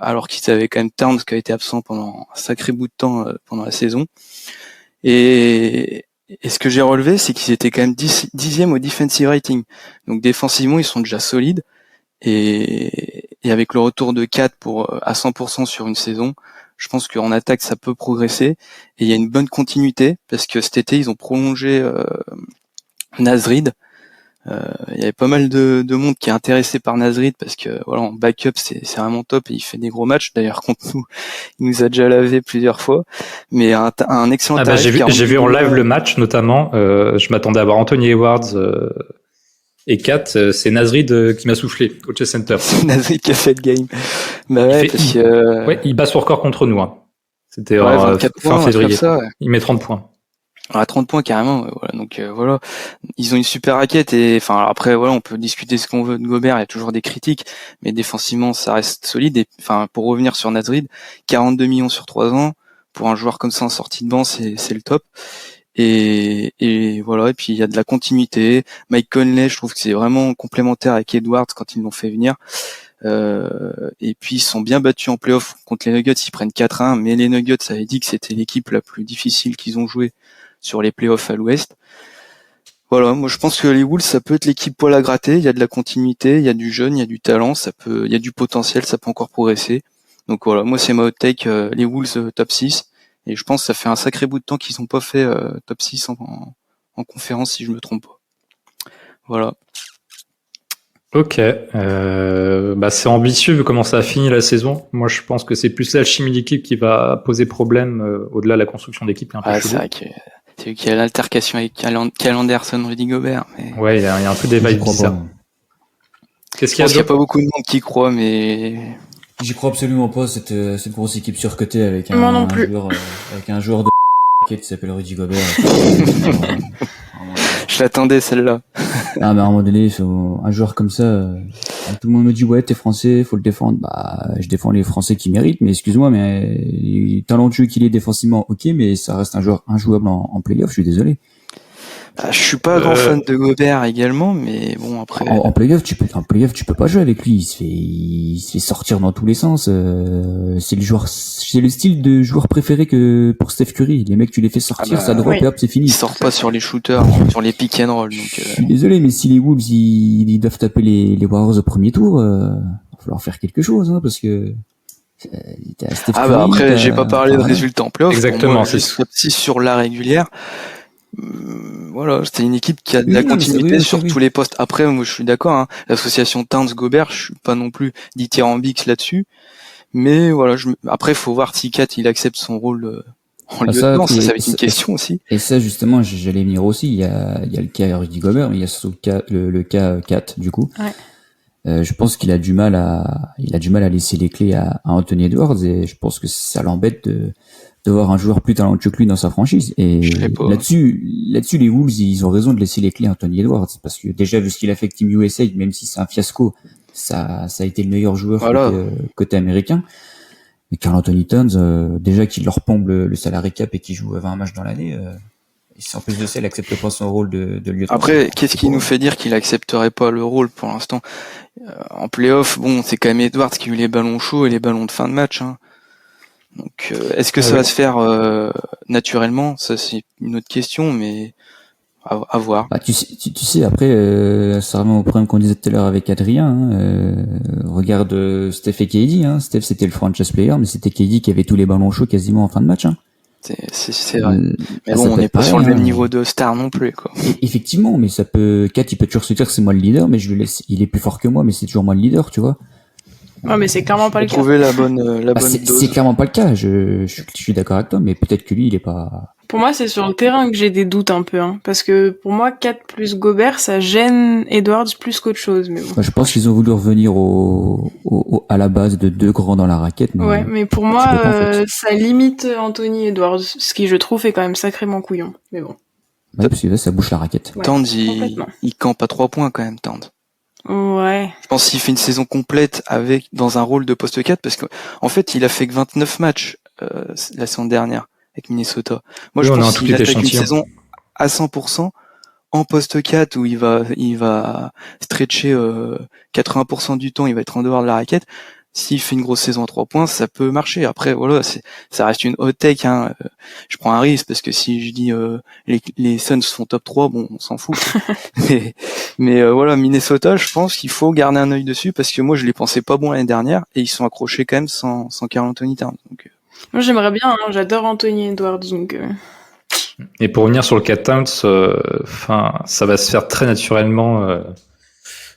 [SPEAKER 3] Alors qu'ils avaient quand même Towns qui a été absent pendant un sacré bout de temps pendant la saison. Et ce que j'ai relevé, c'est qu'ils étaient quand même 10e au defensive rating. Donc défensivement, ils sont déjà solides. Et avec le retour de 4 à 100% sur une saison, je pense qu'en attaque, ça peut progresser. Et il y a une bonne continuité, parce que cet été, ils ont prolongé Naz Reid. Il y avait pas mal de monde qui est intéressé par Naz Reid parce que voilà, en backup c'est vraiment top et il fait des gros matchs. D'ailleurs contre nous, il nous a déjà lavé plusieurs fois. Mais un excellent.
[SPEAKER 2] J'ai vu en live le match notamment. Je m'attendais à voir Anthony Edwards et Kat. C'est Naz Reid qui m'a soufflé au Chess Center.
[SPEAKER 3] C'est Naz Reid qui a fait le game. Bah ouais,
[SPEAKER 2] il bat son record contre nous. Hein. C'était fin février. Ça, ouais. Il met 30 points.
[SPEAKER 3] À 30 points carrément, voilà. Donc voilà, ils ont une super raquette et enfin après voilà, on peut discuter ce qu'on veut de Gobert, il y a toujours des critiques, mais défensivement ça reste solide. Et enfin pour revenir sur Naz Reid, 42 millions sur 3 ans pour un joueur comme ça en sortie de banc, c'est le top. Et voilà. Et puis il y a de la continuité. Mike Conley, je trouve que c'est vraiment complémentaire avec Edwards quand ils l'ont fait venir. Et puis ils sont bien battus en play-off contre les Nuggets. Ils prennent 4-1, mais les Nuggets avaient dit que c'était l'équipe la plus difficile qu'ils ont joué sur les play-offs à l'Ouest. Voilà, moi je pense que les Wolves, ça peut être l'équipe poil à gratter. Il y a de la continuité, il y a du jeune, il y a du talent, il y a du potentiel, ça peut encore progresser. Donc voilà, moi c'est ma hot take, les Wolves top 6. Et je pense que ça fait un sacré bout de temps qu'ils n'ont pas fait top 6 en conférence, si je me trompe pas. Voilà.
[SPEAKER 2] Ok, c'est ambitieux vu comment ça a fini la saison. Moi, je pense que c'est plus l'alchimie d'équipe qui va poser problème au-delà de la construction d'équipe.
[SPEAKER 3] C'est vrai que c'est vu qu'il y a l'altercation avec Kyle Anderson, Rudy Gobert. Mais...
[SPEAKER 2] Ouais, il y a un peu des vibes bizarres.
[SPEAKER 3] Qu'est-ce qu'il y a pas beaucoup de monde qui croit, mais
[SPEAKER 4] j'y crois absolument pas, cette grosse équipe surcotée avec un joueur de qui s'appelle Rudy Gobert.
[SPEAKER 3] Je l'attendais celle-là.
[SPEAKER 4] Ah, mais à un moment donné, un joueur comme ça, tout le monde me dit ouais, t'es français, faut le défendre. Bah, je défends les Français qui méritent, mais excuse-moi, mais talentueux qu'il est défensivement, ok, mais ça reste un joueur injouable en play-off, je suis désolé.
[SPEAKER 3] Bah, je suis pas grand fan de Gobert également, mais bon après.
[SPEAKER 4] En play-off, tu peux pas jouer avec lui. Il se fait sortir dans tous les sens. C'est le style de joueur préféré que pour Steph Curry. Les mecs, tu les fais sortir, ça drop et hop, c'est fini.
[SPEAKER 3] Il sort pas sur les shooters, sur les pick and roll. Donc,
[SPEAKER 4] je suis désolé, mais si les Wolves ils doivent taper les Warriors au premier tour, va falloir faire quelque chose, hein, parce que.
[SPEAKER 3] Après, j'ai pas parlé de résultats en play-off.
[SPEAKER 2] Exactement.
[SPEAKER 3] C'est top 6 sur la régulière. Voilà, c'était une équipe qui a de la continuité sur tous les postes. Après, moi, je suis d'accord, hein, l'association Towns-Gobert, je suis pas non plus dithyrambique là-dessus. Mais voilà, après, faut voir si Kat, il accepte son rôle en lieutenant. Ça va être une question aussi.
[SPEAKER 4] Et ça, justement, j'allais venir aussi. Il y a le cas Rudy Gobert, mais il y a surtout le cas Kat, du coup. Ouais. Je pense qu'il a du mal à laisser les clés à Anthony Edwards, et je pense que ça l'embête de voir un joueur plus talentueux que lui dans sa franchise. Et là-dessus, les Wolves, ils ont raison de laisser les clés à Anthony Edwards, parce que déjà, vu ce qu'il a fait avec Team USA, même si c'est un fiasco, ça a été le meilleur joueur côté américain. Et Karl Anthony Towns, déjà qu'il leur pompe le salary cap et qu'il joue 20 matchs dans l'année, en plus de ça, il accepte pas son rôle de lieutenant.
[SPEAKER 3] Après, qu'est-ce qui nous fait dire qu'il accepterait pas le rôle pour l'instant? En play-off, bon, c'est quand même Edwards qui a eu les ballons chauds et les ballons de fin de match, hein. Donc, est-ce que ça va se faire naturellement? Ça, c'est une autre question, mais à voir.
[SPEAKER 4] Bah, tu sais, après, ça remet au problème qu'on disait tout à l'heure avec Adrien. Hein, regarde Steph et KD. Hein. Steph, c'était le franchise player, mais c'était KD qui avait tous les ballons chauds quasiment en fin de match. Hein.
[SPEAKER 3] C'est vrai. Mais bon, on n'est pas sur le même niveau de star non plus, quoi.
[SPEAKER 4] Effectivement, mais ça peut. Kat, il peut toujours se dire c'est moi le leader, mais je le laisse. Il est plus fort que moi, mais c'est toujours moi le leader, tu vois.
[SPEAKER 6] Ouais, mais c'est clairement pas le cas.
[SPEAKER 3] Trouver la bonne dose.
[SPEAKER 4] C'est clairement pas le cas. Je suis d'accord avec toi, mais peut-être que lui, il est pas.
[SPEAKER 6] Pour moi, c'est sur le terrain que j'ai des doutes un peu, hein. Parce que pour moi, 4 plus Gobert, ça gêne Edwards plus qu'autre chose, mais bon.
[SPEAKER 4] Moi, je pense qu'ils ont voulu revenir à la base de 2 grands dans la raquette. Mais
[SPEAKER 6] ouais, mais pour moi, ça limite Anthony Edwards, ce qui, je trouve, est quand même sacrément couillon. Mais bon.
[SPEAKER 4] Ouais, parce que là, ça bouche la raquette.
[SPEAKER 3] Ouais, Towns, il campe à 3 points quand même, Towns.
[SPEAKER 6] Ouais.
[SPEAKER 3] Je pense qu'il fait une saison complète dans un rôle de poste 4, parce que en fait, il a fait que 29 matchs la saison dernière avec Minnesota. Moi, je pense qu'il attaque une saison à 100% en poste 4 où il va stretcher 80% du temps, il va être en dehors de la raquette. S'il fait une grosse saison à 3 points, ça peut marcher. Après, voilà, ça reste une hot take, hein. Je prends un risque parce que si je dis les Suns font top 3, bon, on s'en fout. mais voilà, Minnesota, je pense qu'il faut garder un œil dessus parce que moi, je les pensais pas bons l'année dernière et ils sont accrochés quand même sans Karl Anthony Towns. Donc,
[SPEAKER 6] moi, j'aimerais bien, hein, j'adore Anthony Edwards, donc.
[SPEAKER 2] Et pour revenir sur le cas Towns, ça va se faire très naturellement.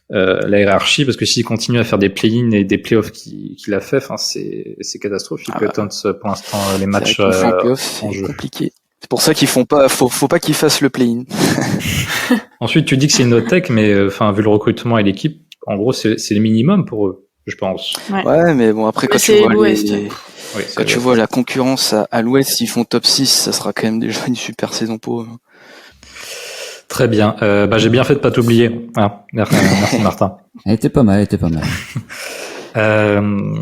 [SPEAKER 2] La hiérarchie, parce que s'il continue à faire des play-in et des play-offs qu'il a fait, c'est catastrophique. Towns, pour l'instant, les matchs
[SPEAKER 3] en jeu. Compliqué. C'est pour ça qu'ils font pas, faut pas qu'ils fassent le play-in.
[SPEAKER 2] Ensuite, tu dis que c'est une hot tech, mais vu le recrutement et l'équipe, en gros, c'est le minimum pour eux, je pense.
[SPEAKER 3] Ouais, mais bon, après, quand tu vois la concurrence à l'Ouest, s'ils font top 6, ça sera quand même déjà une super saison pour eux.
[SPEAKER 2] Très bien. J'ai bien fait de pas t'oublier. Ah, merci Martin.
[SPEAKER 4] Elle était pas mal.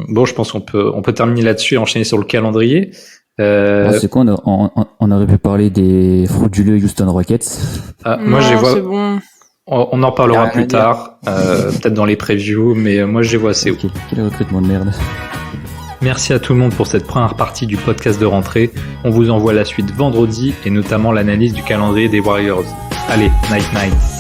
[SPEAKER 2] Bon, je pense qu'on peut terminer là-dessus et enchaîner sur le calendrier.
[SPEAKER 4] C'est quoi, on aurait pu parler des frauduleux Houston Rockets.
[SPEAKER 6] Moi, je les vois. C'est bon.
[SPEAKER 2] On en parlera plus tard, peut-être dans les previews, mais moi je les vois assez haut.
[SPEAKER 4] Quel recrutement de merde.
[SPEAKER 2] Merci à tout le monde pour cette première partie du podcast de rentrée. On vous envoie la suite vendredi et notamment l'analyse du calendrier des Warriors. Allez, night night.